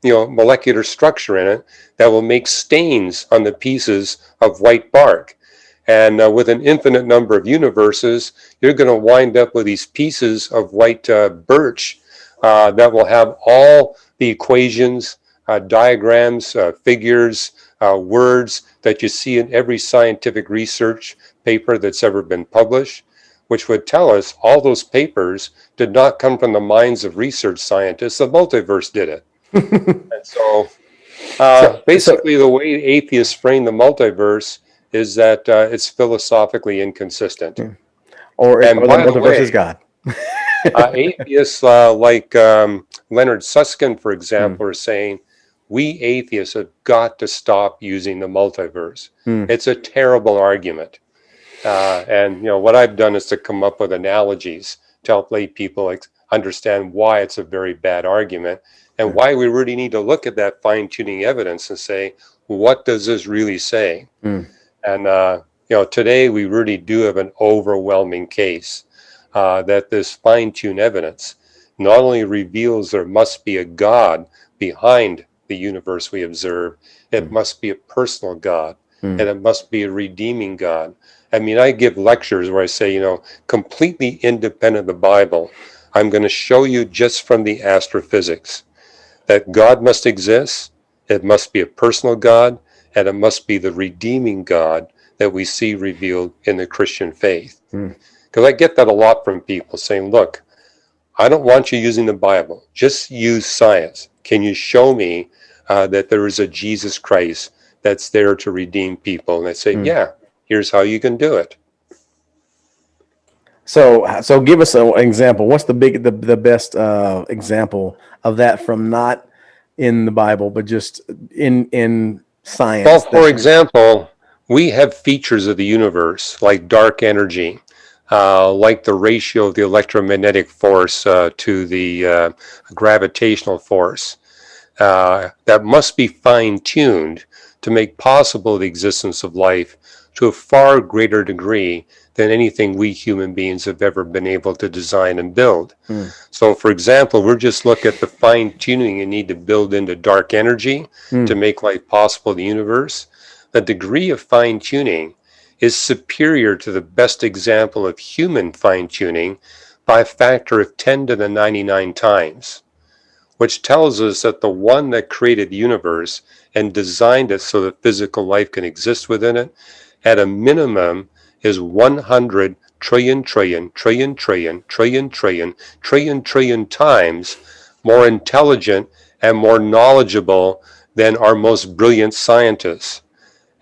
molecular structure in it that will make stains on the pieces of white bark. And with an infinite number of universes, you're going to wind up with these pieces of white birch that will have all the equations, diagrams, figures, words that you see in every scientific research paper that's ever been published, which would tell us all those papers did not come from the minds of research scientists. The multiverse did it. And so basically the way atheists frame the multiverse is that it's philosophically inconsistent. Or the multiverse is God. Atheists like Leonard Susskind, for example, are saying, we atheists have got to stop using the multiverse. It's a terrible argument. And what I've done is to come up with analogies to help lay people understand why it's a very bad argument, and why we really need to look at that fine-tuning evidence and say, what does this really say? And today we really do have an overwhelming case that this fine-tuned evidence not only reveals there must be a God behind the universe we observe, it must be a personal God, and it must be a redeeming God. I mean, I give lectures where I say, completely independent of the Bible, I'm going to show you just from the astrophysics that God must exist, it must be a personal God, and it must be the redeeming God that we see revealed in the Christian faith. Because I get that a lot from people saying, look, I don't want you using the Bible, just use science. Can you show me that there is a Jesus Christ that's there to redeem people? And I say, yeah, here's how you can do it. So give us an example. What's the best example of that from not in the Bible, but just in science? Well, for example, we have features of the universe like dark energy, like the ratio of the electromagnetic force to the gravitational force that must be fine-tuned to make possible the existence of life to a far greater degree than anything we human beings have ever been able to design and build. So, for example, we're just looking at the fine-tuning you need to build into dark energy to make life possible in the universe. The degree of fine-tuning is superior to the best example of human fine-tuning by a factor of 10 to the 99 times, which tells us that the one that created the universe and designed it so that physical life can exist within it, at a minimum, is 100 trillion times more intelligent and more knowledgeable than our most brilliant scientists.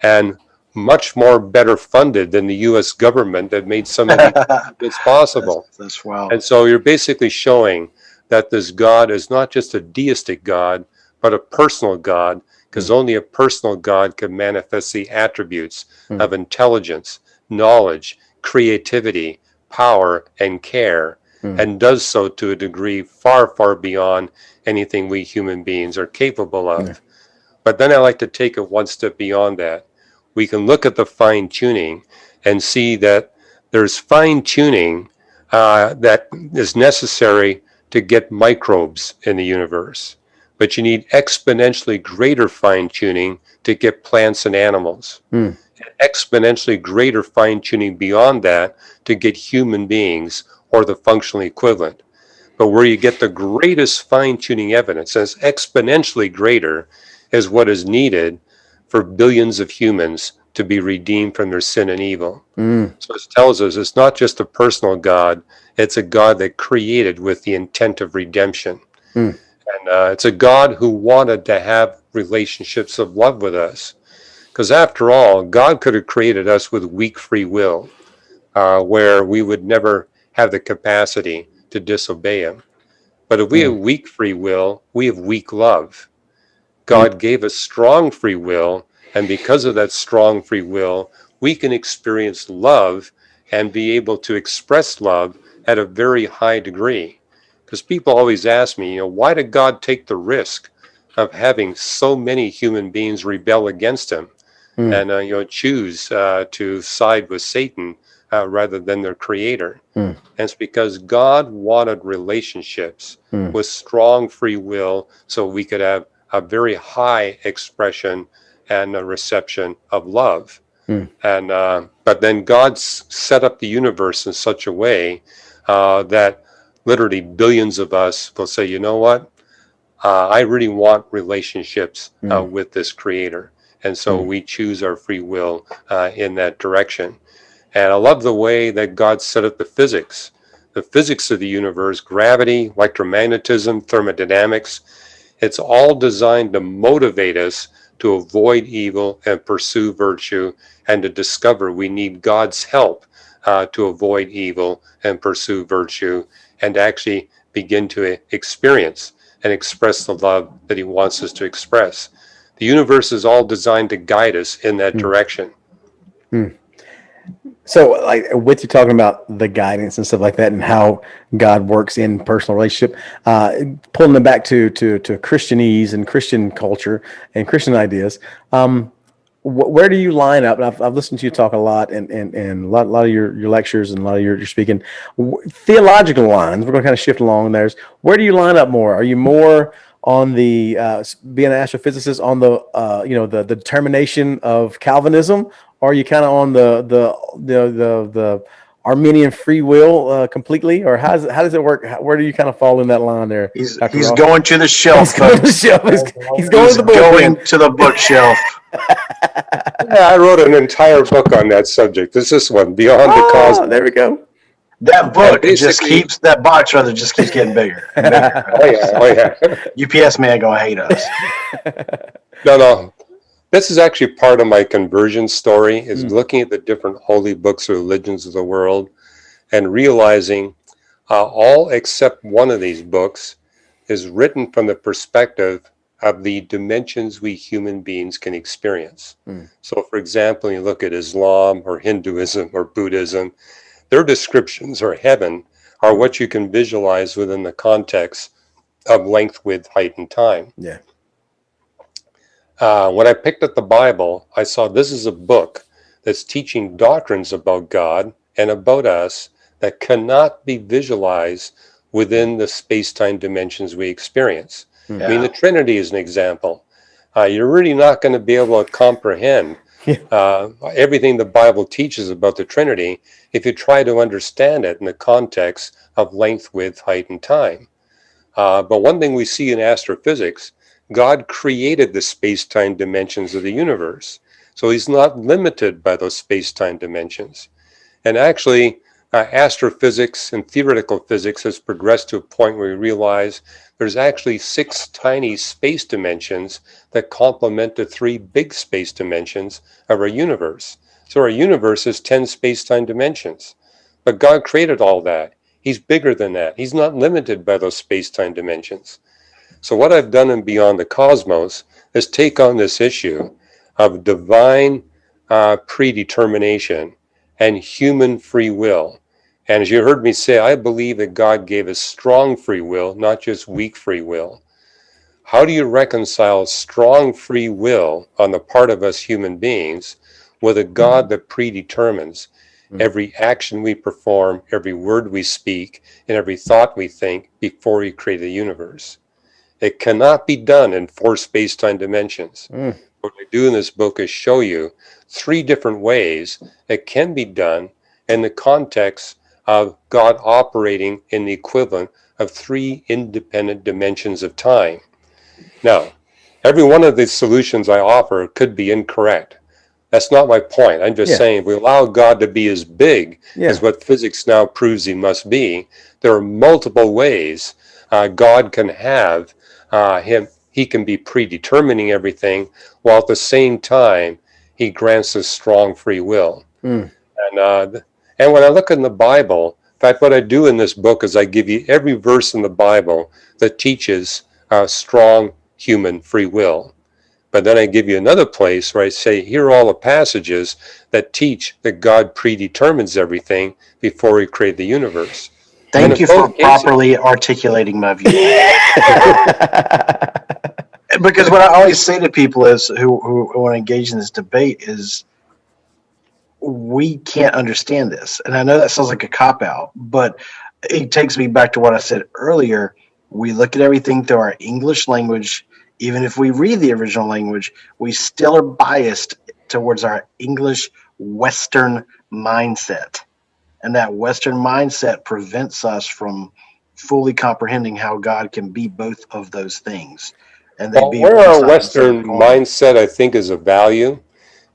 And much more better funded than the U.S. government that made some of these things possible. That's wow. And so you're basically showing that this God is not just a deistic God, but a personal God, because only a personal God can manifest the attributes of intelligence, knowledge, creativity, power, and care, and does so to a degree far, far beyond anything we human beings are capable of. But then I like to take it one step beyond that. We can look at the fine tuning and see that there's fine tuning that is necessary to get microbes in the universe. But you need exponentially greater fine tuning to get plants and animals. And exponentially greater fine tuning beyond that to get human beings or the functional equivalent. But where you get the greatest fine tuning evidence, and it's exponentially greater, is what is needed for billions of humans to be redeemed from their sin and evil. So it tells us it's not just a personal God, it's a God that created with the intent of redemption. And it's a God who wanted to have relationships of love with us. Because after all, God could have created us with weak free will, where we would never have the capacity to disobey him. But if we have weak free will, we have weak love. God gave us strong free will, and because of that strong free will, we can experience love and be able to express love at a very high degree. Because people always ask me, why did God take the risk of having so many human beings rebel against him and choose to side with Satan rather than their creator? And it's because God wanted relationships with strong free will so we could have a very high expression and a reception of love. And but then God set up the universe in such a way that literally billions of us will say, you know what? I really want relationships with this creator. And so we choose our free will in that direction. And I love the way that God set up the physics of the universe, gravity, electromagnetism, thermodynamics. It's all designed to motivate us to avoid evil and pursue virtue, and to discover we need God's help to avoid evil and pursue virtue, and to actually begin to experience and express the love that he wants us to express. The universe is all designed to guide us in that direction. So, like, with you talking about the guidance and stuff like that, and how God works in personal relationship, pulling them back to Christianese and Christian culture and Christian ideas, where do you line up? And I've listened to you talk a lot, and a lot of your lectures and a lot of your speaking. Theological lines, we're going to kind of shift along there. Where do you line up more? Are you more on the being an astrophysicist on the determination of Calvinism? Or are you kind of on the Arminian free will completely, or how does it work? Where do you kind of fall in that line there? He's going to the shelf. He's going to the shelf. He's going to the bookshelf. Yeah, I wrote an entire book on that subject. This is one, Beyond the Cosmos. There we go. That book that box rather just keeps getting bigger and bigger. Oh yeah. UPS man gonna hate us. No. This is actually part of my conversion story, is looking at the different holy books or religions of the world and realizing all except one of these books is written from the perspective of the dimensions we human beings can experience. So, for example, you look at Islam or Hinduism or Buddhism, their descriptions of heaven are what you can visualize within the context of length, width, height, and time. Yeah. When I picked up the Bible, I saw this is a book that's teaching doctrines about God and about us that cannot be visualized within the space-time dimensions we experience. I mean, the Trinity is an example. You're really not going to be able to comprehend everything the Bible teaches about the Trinity if you try to understand it in the context of length, width, height, and time. But one thing we see in astrophysics, God created the space-time dimensions of the universe. So he's not limited by those space-time dimensions. And actually, astrophysics and theoretical physics has progressed to a point where we realize there's actually 6 tiny space dimensions that complement the 3 big space dimensions of our universe. So our universe is 10 space-time dimensions. But God created all that. He's bigger than that. He's not limited by those space-time dimensions. So what I've done in Beyond the Cosmos is take on this issue of divine predetermination and human free will. And as you heard me say, I believe that God gave us strong free will, not just weak free will. How do you reconcile strong free will on the part of us human beings with a God that predetermines every action we perform, every word we speak, and every thought we think before He created the universe? It cannot be done in 4 space-time dimensions. What I do in this book is show you 3 different ways it can be done in the context of God operating in the equivalent of 3 independent dimensions of time. Now, every one of the solutions I offer could be incorrect. That's not my point. I'm just saying if we allow God to be as big as what physics now proves He must be, there are multiple ways God can have He can be predetermining everything, while at the same time He grants us strong free will. And when I look in the Bible, in fact, what I do in this book is I give you every verse in the Bible that teaches strong human free will. But then I give you another place where I say, here are all the passages that teach that God predetermines everything before He created the universe. Thank you for properly articulating my view. Because what I always say to people is who want to engage in this debate is we can't understand this. And I know that sounds like a cop-out, but it takes me back to what I said earlier. We look at everything through our English language. Even if we read the original language, we still are biased towards our English Western mindset. And that Western mindset prevents us from fully comprehending how God can be both of those things. And Well, where our Western mindset, I think, is of value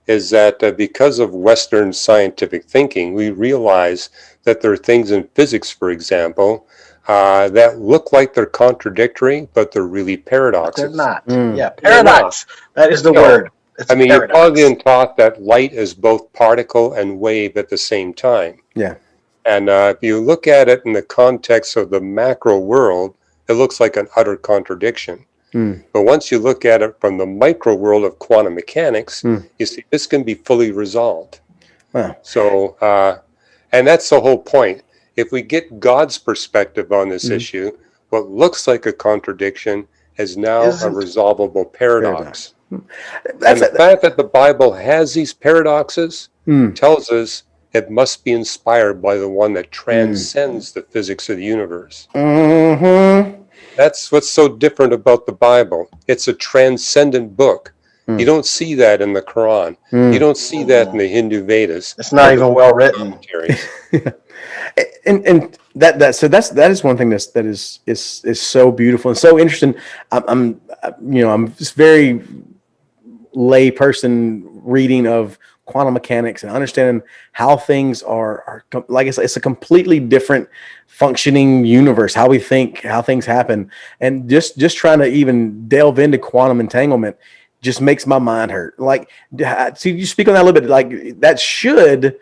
is that because of Western scientific thinking, we realize that there are things in physics, for example, that look like they're contradictory, but they're really paradoxes. They're not. Yeah, paradox. That is the word. I mean, you're probably been taught that light is both particle and wave at the same time. Yeah. And if you look at it in the context of the macro world, it looks like an utter contradiction. But once you look at it from the micro world of quantum mechanics, you see this can be fully resolved. Wow. So, and that's the whole point. If we get God's perspective on this issue, what looks like a contradiction is now a resolvable paradox. And the fact that the Bible has these paradoxes tells us it must be inspired by the one that transcends the physics of the universe. That's what's so different about the Bible. It's a transcendent book. You don't see that in the Quran. You don't see that in the Hindu Vedas. It's not even well written. And that is one thing that is so beautiful and so interesting. I'm just very lay person reading of quantum mechanics and understanding how things are like I said, it's a completely different functioning universe, how we think, how things happen. And just trying to even delve into quantum entanglement just makes my mind hurt. Like, see, you speak on that a little bit, like that should,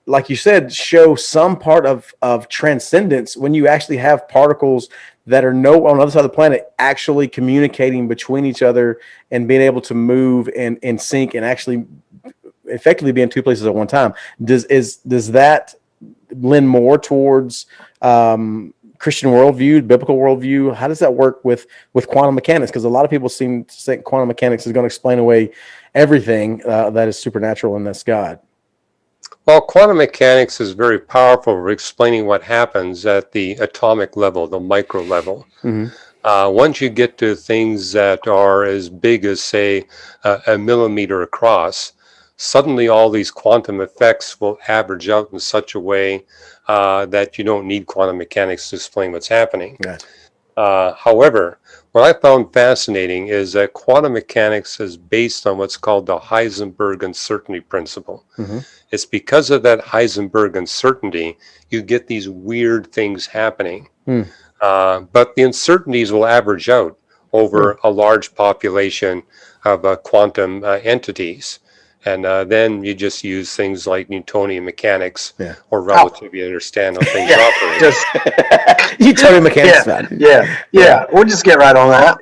like you said, show some part of transcendence when you actually have particles that are on the other side of the planet actually communicating between each other and being able to move and sync and actually effectively be in 2 places at one time. Does that lend more towards Christian worldview, biblical worldview? How does that work with quantum mechanics? Because a lot of people seem to think quantum mechanics is going to explain away everything that is supernatural and that's God. Well, quantum mechanics is very powerful for explaining what happens at the atomic level, the micro level. Once you get to things that are as big as, say, a millimeter across, suddenly all these quantum effects will average out in such a way that you don't need quantum mechanics to explain what's happening. However, what I found fascinating is that quantum mechanics is based on what's called the Heisenberg uncertainty principle. Mhm. It's because of that Heisenberg uncertainty, you get these weird things happening. Hmm. But the uncertainties will average out over a large population of quantum entities. And then you just use things like Newtonian mechanics Yeah. or relativity to understand how things operate. Just You tell me mechanics about it. yeah. We'll just get right on that.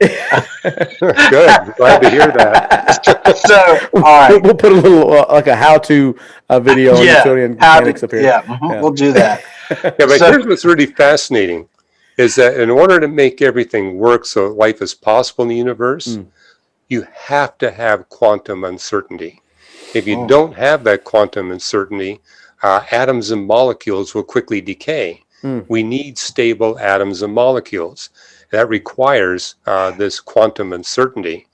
Good. Glad to hear that. So, all right. We'll put a little like a how-to video on Newtonian how mechanics to- up here. Yeah, mhm, we'll do that. Yeah, but So- here's what's really fascinating is that in order to make everything work so life is possible in the universe, you have to have quantum uncertainty. If you don't have that quantum uncertainty, atoms and molecules will quickly decay. We need stable atoms and molecules. That requires this quantum uncertainty.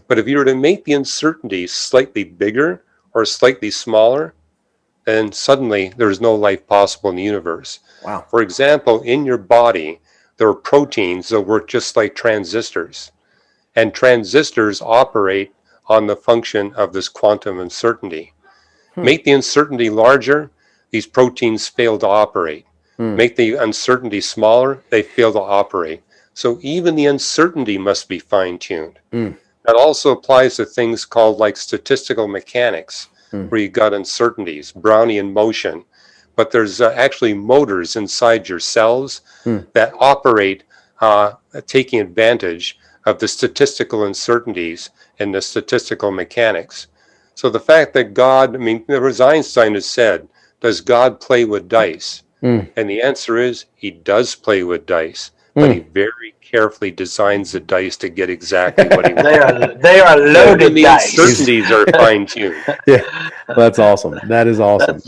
But if you were to make the uncertainty slightly bigger or slightly smaller, then suddenly there's no life possible in the universe. Wow. For example, in your body, there are proteins that work just like transistors. And transistors operate on the function of this quantum uncertainty. Make the uncertainty larger, these proteins fail to operate. Make the uncertainty smaller, they fail to operate. So even the uncertainty must be fine-tuned. That also applies to things called like statistical mechanics, where you got uncertainties, Brownian motion. But there's actually motors inside your cells that operate taking advantage of the statistical uncertainties and the statistical mechanics. So the fact that God, I mean, there was Einstein who said, does God play with dice? And the answer is, he does play with dice, but he very carefully designs the dice to get exactly what he wants. They are loaded The dice. uncertainties are fine-tuned. Yeah, that's awesome. That is awesome.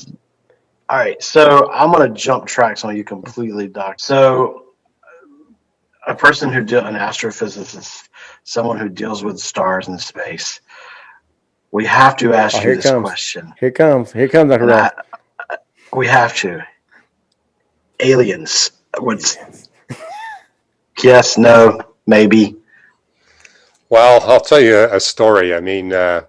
All right, so I'm going to jump tracks on you completely, Doc. So, an astrophysicist, someone who deals with stars and space, we have to ask here you it this comes. question. Here comes Dr. And Ross. we have to. Aliens. Yes, no, maybe. Well, I'll tell you a story. I mean, I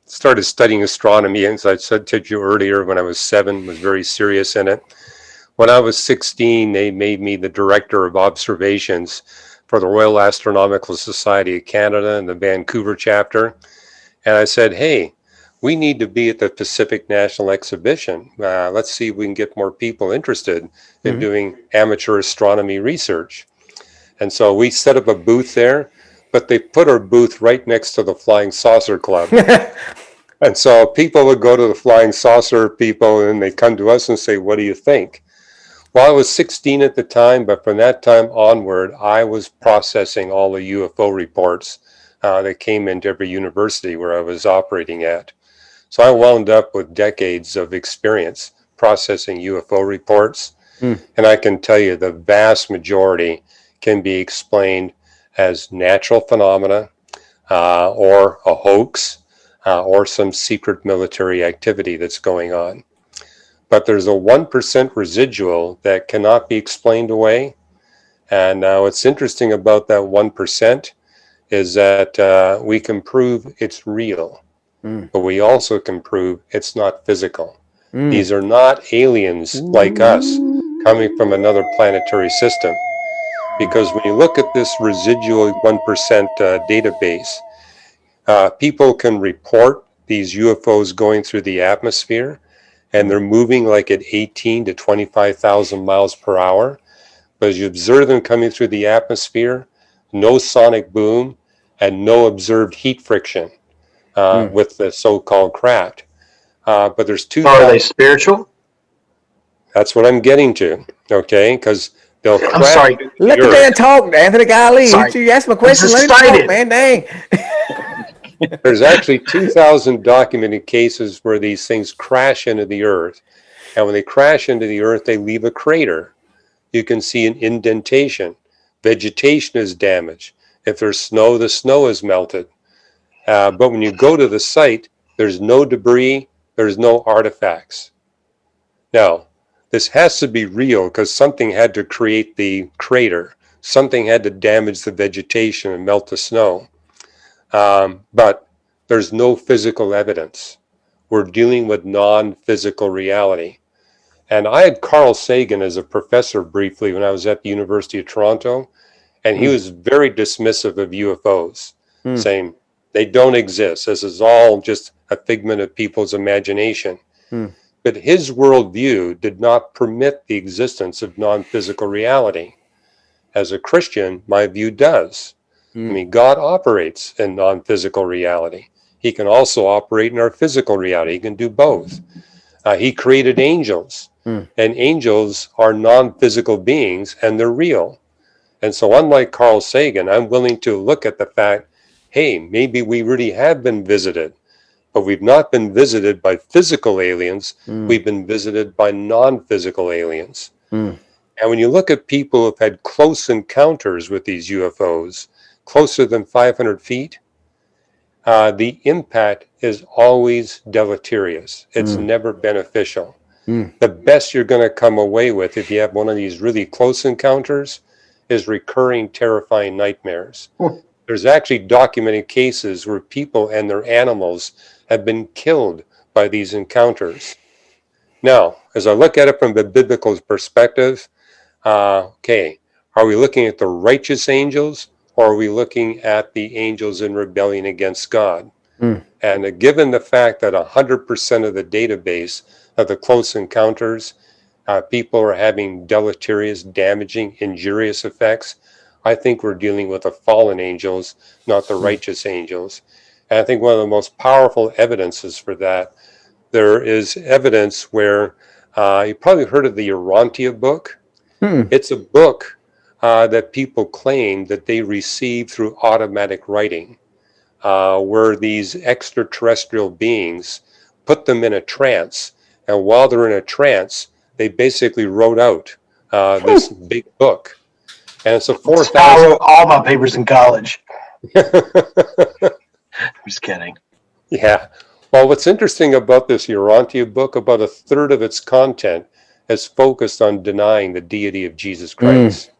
started studying astronomy, as I said to you earlier, when I was 7, was very serious in it. When I was 16, they made me the director of observations for the Royal Astronomical Society of Canada and the Vancouver chapter. And I said, hey, we need to be at the Pacific National Exhibition. Let's see if we can get more people interested in doing amateur astronomy research. And so we set up a booth there, but they put our booth right next to the Flying Saucer Club. And so people would go to the Flying Saucer people and they'd come to us and say, what do you think? Well, I was 16 at the time, but from that time onward, I was processing all the UFO reports that came into every university where I was operating at. So I wound up with decades of experience processing UFO reports. And I can tell you the vast majority can be explained as natural phenomena or a hoax or some secret military activity that's going on. But there's a 1% residual that cannot be explained away. And what's interesting about that 1% is that we can prove it's real, but we also can prove it's not physical. These are not aliens like us coming from another planetary system. Because when you look at this residual 1% database, people can report these UFOs going through the atmosphere, and they're moving like at 18 to 25,000 miles per hour. But as you observe them coming through the atmosphere, no sonic boom and no observed heat friction with the so-called craft. But there's two. So are they spiritual? That's what I'm getting to, okay? Because they'll I'm crash sorry. into Let the earth. man talk, Anthony Golly. Sorry. You asked my question. Let him excited. talk, man. Dang. There's actually 2,000 documented cases where these things crash into the earth. And when they crash into the earth, they leave a crater. You can see an indentation. Vegetation is damaged. If there's snow, the snow is melted. But when you go to the site, there's no debris, there's no artifacts. Now, this has to be real because something had to create the crater. something had to damage the vegetation and melt the snow. But there's no physical evidence. We're dealing with non-physical reality. And I had Carl Sagan as a professor briefly when I was at the University of Toronto, and he was very dismissive of UFOs, saying they don't exist. This is all just a figment of people's imagination. But his worldview did not permit the existence of non-physical reality. As a Christian, my view does. I mean, God operates in non-physical reality. He can also operate in our physical reality. He can do both. He created angels, and angels are non-physical beings, and they're real. And so unlike Carl Sagan, I'm willing to look at the fact, hey, maybe we really have been visited, but we've not been visited by physical aliens. We've been visited by non-physical aliens. And when you look at people who have had close encounters with these UFOs, closer than 500 feet, the impact is always deleterious. It's never beneficial. The best you're going to come away with if you have one of these really close encounters is recurring terrifying nightmares. There's actually documented cases where people and their animals have been killed by these encounters. Now, as I look at it from the biblical perspective, okay, are we looking at the righteous angels, or are we looking at the angels in rebellion against God? And given the fact that 100% of the database of the close encounters, people are having deleterious, damaging, injurious effects, I think we're dealing with the fallen angels, not the righteous angels. And I think one of the most powerful evidences for that, there is evidence where, you probably heard of the Urantia book. It's a book that people claim that they received through automatic writing, where these extraterrestrial beings put them in a trance. And while they're in a trance, they basically wrote out this big book. And it's a 4,000. I wrote all my papers in college. Just kidding. Yeah. Well, what's interesting about this Urantia book, about a third of its content is focused on denying the deity of Jesus Christ.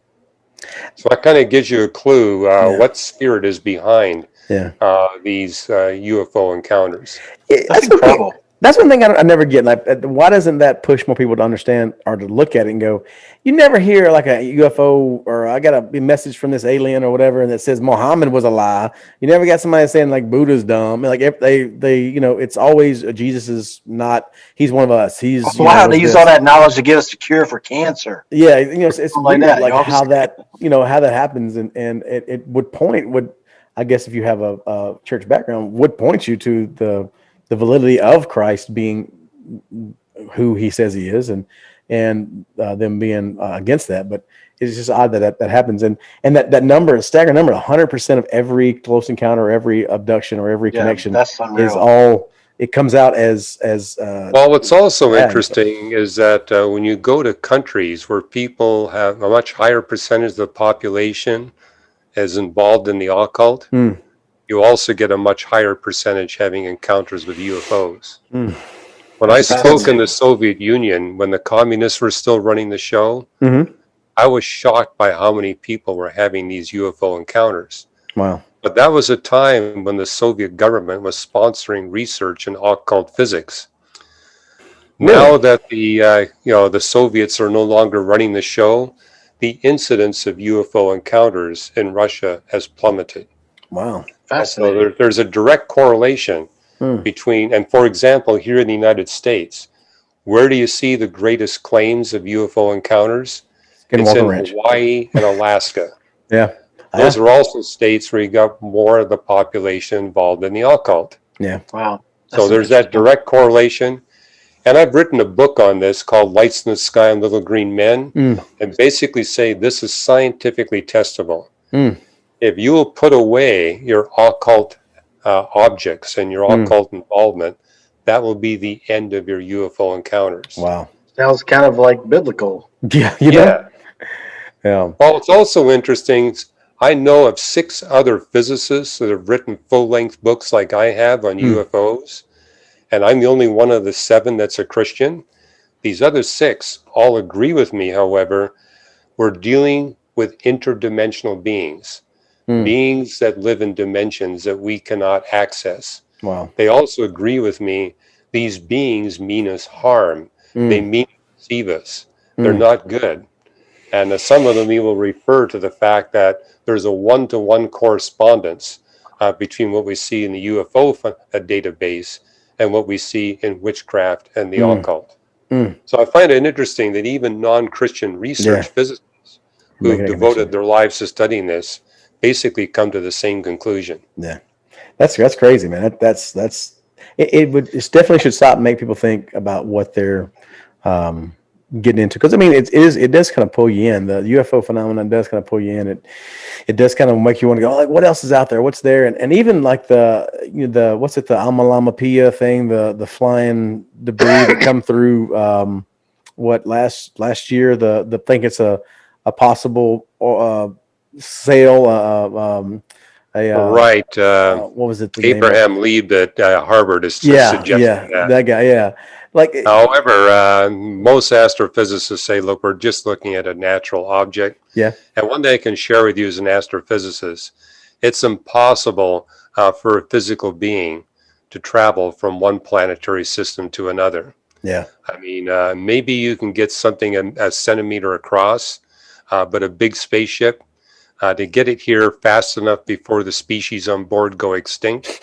So that kind of gives you a clue what spirit is behind these UFO encounters. That's incredible. That's one thing I never get. Like, why doesn't that push more people to understand or to look at it and go, you never hear like a UFO or I got a message from this alien or whatever, and that says Muhammad was a lie. You never got somebody saying like Buddha's dumb. Like if they, you know, it's always Jesus is not. He's one of us. He's wow. They use all that knowledge to give us a cure for cancer. Yeah, you know, it's like weird, that. like how that, you know, how that happens, and it would I guess if you have a church background, would point you to the validity of Christ being who he says he is, and them being against that. But it's just odd that happens, and that number, a staggering number, 100% of every close encounter, or every abduction, or every connection is all. It comes out as well. What's also interesting is that when you go to countries where people have a much higher percentage of the population is involved in the occult, you also get a much higher percentage having encounters with UFOs. When I spoke in the Soviet Union, when the communists were still running the show, I was shocked by how many people were having these UFO encounters. Wow. But that was a time when the Soviet government was sponsoring research in occult physics. Really? Now that the Soviets are no longer running the show, the incidence of UFO encounters in Russia has plummeted. Wow. So there's a direct correlation between, and for example, here in the United States, where do you see the greatest claims of UFO encounters? It's in Hawaii and Alaska. Those are also states where you got more of the population involved in the occult. Wow. So there's that direct correlation. And I've written a book on this called Lights in the Sky and Little Green Men, and basically say this is scientifically testable. If you will put away your occult objects and your occult involvement, that will be the end of your UFO encounters. Wow. Sounds kind of like biblical. Yeah. Yeah. Well, it's also interesting. I know of 6 other physicists that have written full-length books like I have on UFOs, and I'm the only one of the 7 that's a Christian. These other 6 all agree with me, however. We're dealing with interdimensional beings, Hmm. beings that live in dimensions that we cannot access. Wow. They also agree with me, these beings mean us harm. They Mm. mean to deceive us. They're Mm. not good. And some of them will refer to the fact that there's a one-to-one correspondence between what we see in the UFO database and what we see in witchcraft and the Mm. occult. Mm. So I find it interesting that even non-Christian research Yeah. physicists Making who've a devoted connection. their lives to studying this basically come to the same conclusion. Yeah, that's crazy, man. It's definitely should stop and make people think about what they're getting into. Because I mean, it does kind of pull you in. The UFO phenomenon does kind of pull you in. It does kind of make you want to go, like, what else is out there? What's there? And even like the what's it, the Amalama thing, the flying debris that come through what last year, the think it's a possible sail Right. what was it, the name of it? Abraham Lieb at Harvard is Yeah, suggesting that. that guy, yeah. Like, However, most astrophysicists say, look, we're just looking at a natural object. yeah, And one thing I can share with you as an astrophysicist, it's impossible for a physical being to travel from one planetary system to another. yeah, I mean, maybe you can get something a centimeter across, but a big spaceship, to get it here fast enough before the species on board go extinct,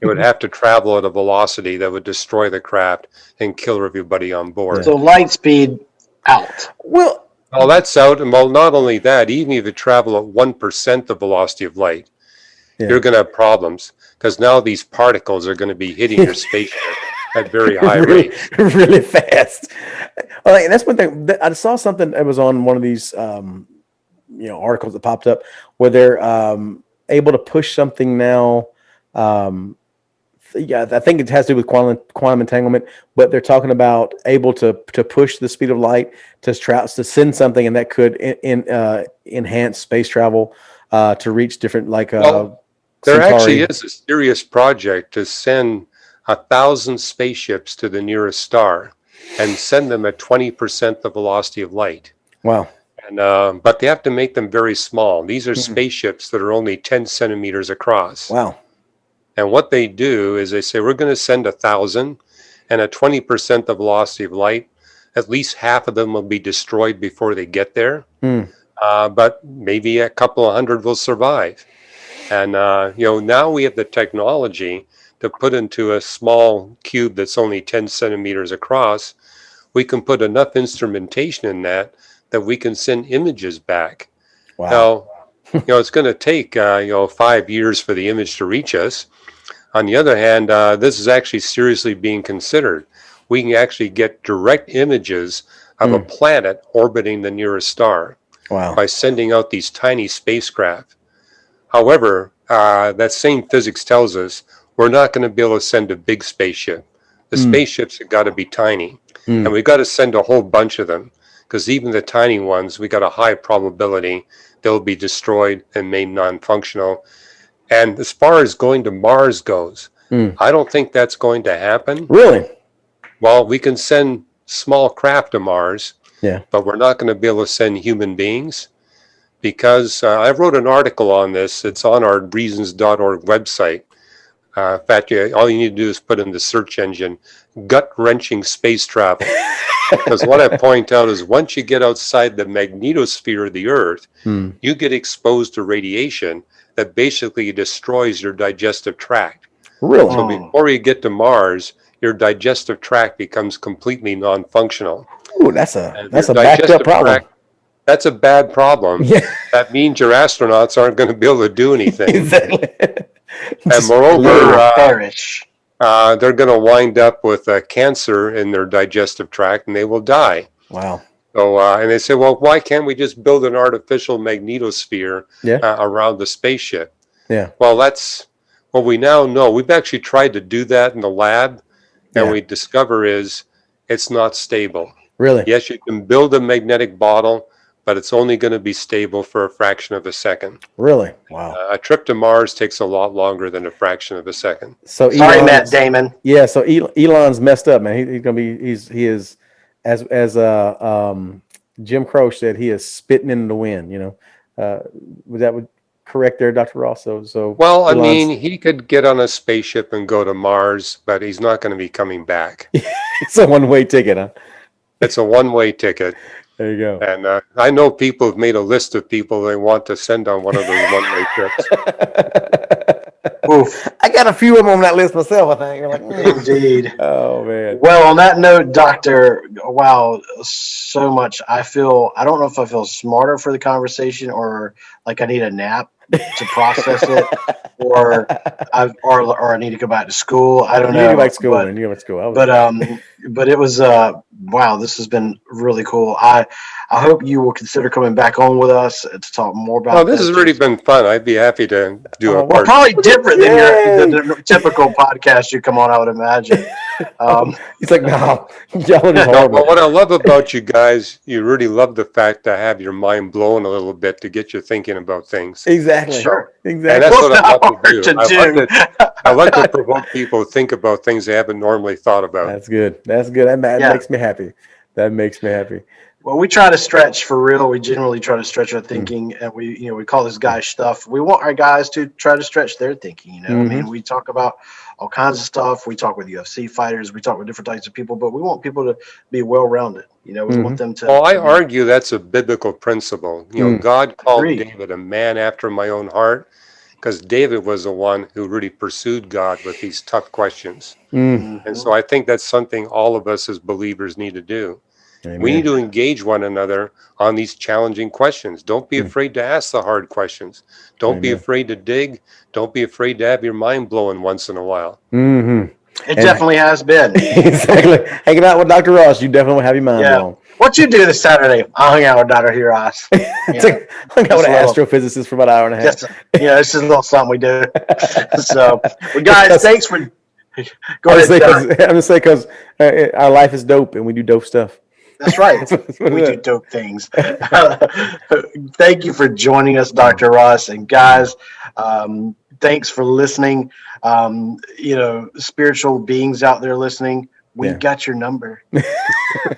it would have to travel at a velocity that would destroy the craft and kill everybody on board. So light speed out. well, Well, that's out. And well, not only that, even if you travel at 1% the velocity of light, yeah. you're going to have problems because now these particles are going to be hitting your spaceship at very high really, rates. really fast. Well, like, that's one thing. I saw something that was on one of these articles that popped up where they're able to push something now. Yeah, I think it has to do with quantum entanglement, but they're talking about able to push the speed of light to send something, and that could enhance space travel to reach different Well, there Centauri. actually is a serious project to send 1,000 spaceships to the nearest star and send them at 20% the velocity of light. Wow. And but they have to make them very small. These are spaceships that are only 10 centimeters across. Wow. And what they do is they say, we're going to send 1,000, and at 20% the velocity of light, at least half of them will be destroyed before they get there. But maybe a couple of hundred will survive. And, now we have the technology to put into a small cube that's only 10 centimeters across. We can put enough instrumentation in that we can send images back. Wow. Now, it's going to take, 5 years for the image to reach us. On the other hand, this is actually seriously being considered. We can actually get direct images of a planet orbiting the nearest star Wow. by sending out these tiny spacecraft. However, that same physics tells us we're not going to be able to send a big spaceship. The spaceships have got to be tiny. And we've got to send a whole bunch of them, because even the tiny ones, we got a high probability they'll be destroyed and made non-functional. And as far as going to Mars goes, I don't think that's going to happen. Really? Well, we can send small craft to Mars, Yeah. but we're not going to be able to send human beings, because I wrote an article on this. It's on our reasons.org website. In fact, all you need to do is put in the search engine, gut-wrenching space travel. Because what I point out is once you get outside the magnetosphere of the Earth, you get exposed to radiation that basically destroys your digestive tract. Really? So before you get to Mars, your digestive tract becomes completely non-functional. Ooh, that's And a your backed up digestive problem. tract, that's a bad problem. Yeah. That means your astronauts aren't going to be able to do anything. Exactly. And moreover, Perish. they're going to wind up with cancer in their digestive tract, and they will die. Wow. So, and they say, well, why can't we just build an artificial magnetosphere around the spaceship? Yeah. Well, that's what we now know. We've actually tried to do that in the lab, and Yeah. we discover is it's not stable. Really? Yes, you can build a magnetic bottle, but it's only going to be stable for a fraction of a second. Really? Wow. A trip to Mars takes a lot longer than a fraction of a second. So Sorry, Elon's- Matt Damon. Yeah. So Elon's messed up, man. He is as Jim Croce said he is spitting in the wind. Was that correct there, Dr. Ross? So Well, I Elon's- mean, he could get on a spaceship and go to Mars, but he's not going to be coming back. it's a one-way ticket, huh? It's a one-way ticket. There you go. And I know people have made a list of people they want to send on one of those one-way trips. Oof, I got a few of them on that list myself, I think. You're like, indeed. oh man. Well, on that note, Doctor, wow, so much. I don't know if I feel smarter for the conversation or like I need a nap to process it, or I need to go back to school. I don't You know. need to go back to school, but, man. You go back to school. but it was wow. This has been really cool. I hope you will consider coming back on with us to talk more about. Oh, this has really been fun. I'd be happy to do a Well, part. probably different than the typical podcast you come on, I would imagine. He's like, no, y'all are No, horrible. but what I love about you guys, you really love the fact to have your mind blown a little bit to get you thinking about things. Exactly. Sure. And Exactly. that's what I Well, love to do. hard to I like to provoke people to think about things they haven't normally thought about. That's good. That's good. That Yeah. makes me happy. That makes me happy. Well, we try to stretch for real. We generally try to stretch our thinking, and we call this guy stuff. We want our guys to try to stretch their thinking. I mean, we talk about all kinds of stuff. We talk with UFC fighters. We talk with different types of people, but we want people to be well-rounded. We want them to. Well, I argue that's a biblical principle. God called Agreed. David a man after my own heart because David was the one who really pursued God with these tough questions. And so I think that's something all of us as believers need to do. Amen. We need to engage one another on these challenging questions. Don't be afraid to ask the hard questions. Don't be Amen. afraid to dig. Don't be afraid to have your mind blowing once in a while. Mm-hmm. It definitely has been. Exactly. Hanging out with Dr. Ross, you definitely will have your mind Yeah. blown. What you do this Saturday? I hung out with Dr. Hiras. It's like, hung out with an Just a little- astrophysicist for about an hour and a half. Just, it's just a little something we do. So, well, guys, thanks for. Go I'm ahead, Doc. gonna say because our life is dope and we do dope stuff. That's right. That's what We it do is. dope things. Thank you for joining us, Dr. Ross. And guys, thanks for listening. Spiritual beings out there listening, we Yeah. got your number.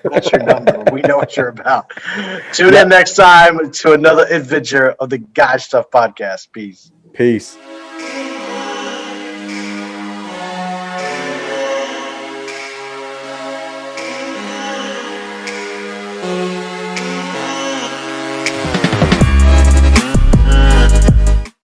That's your number. We know what you're about. Tune in next time to another adventure of the Guy Stuff Podcast. Peace. Peace.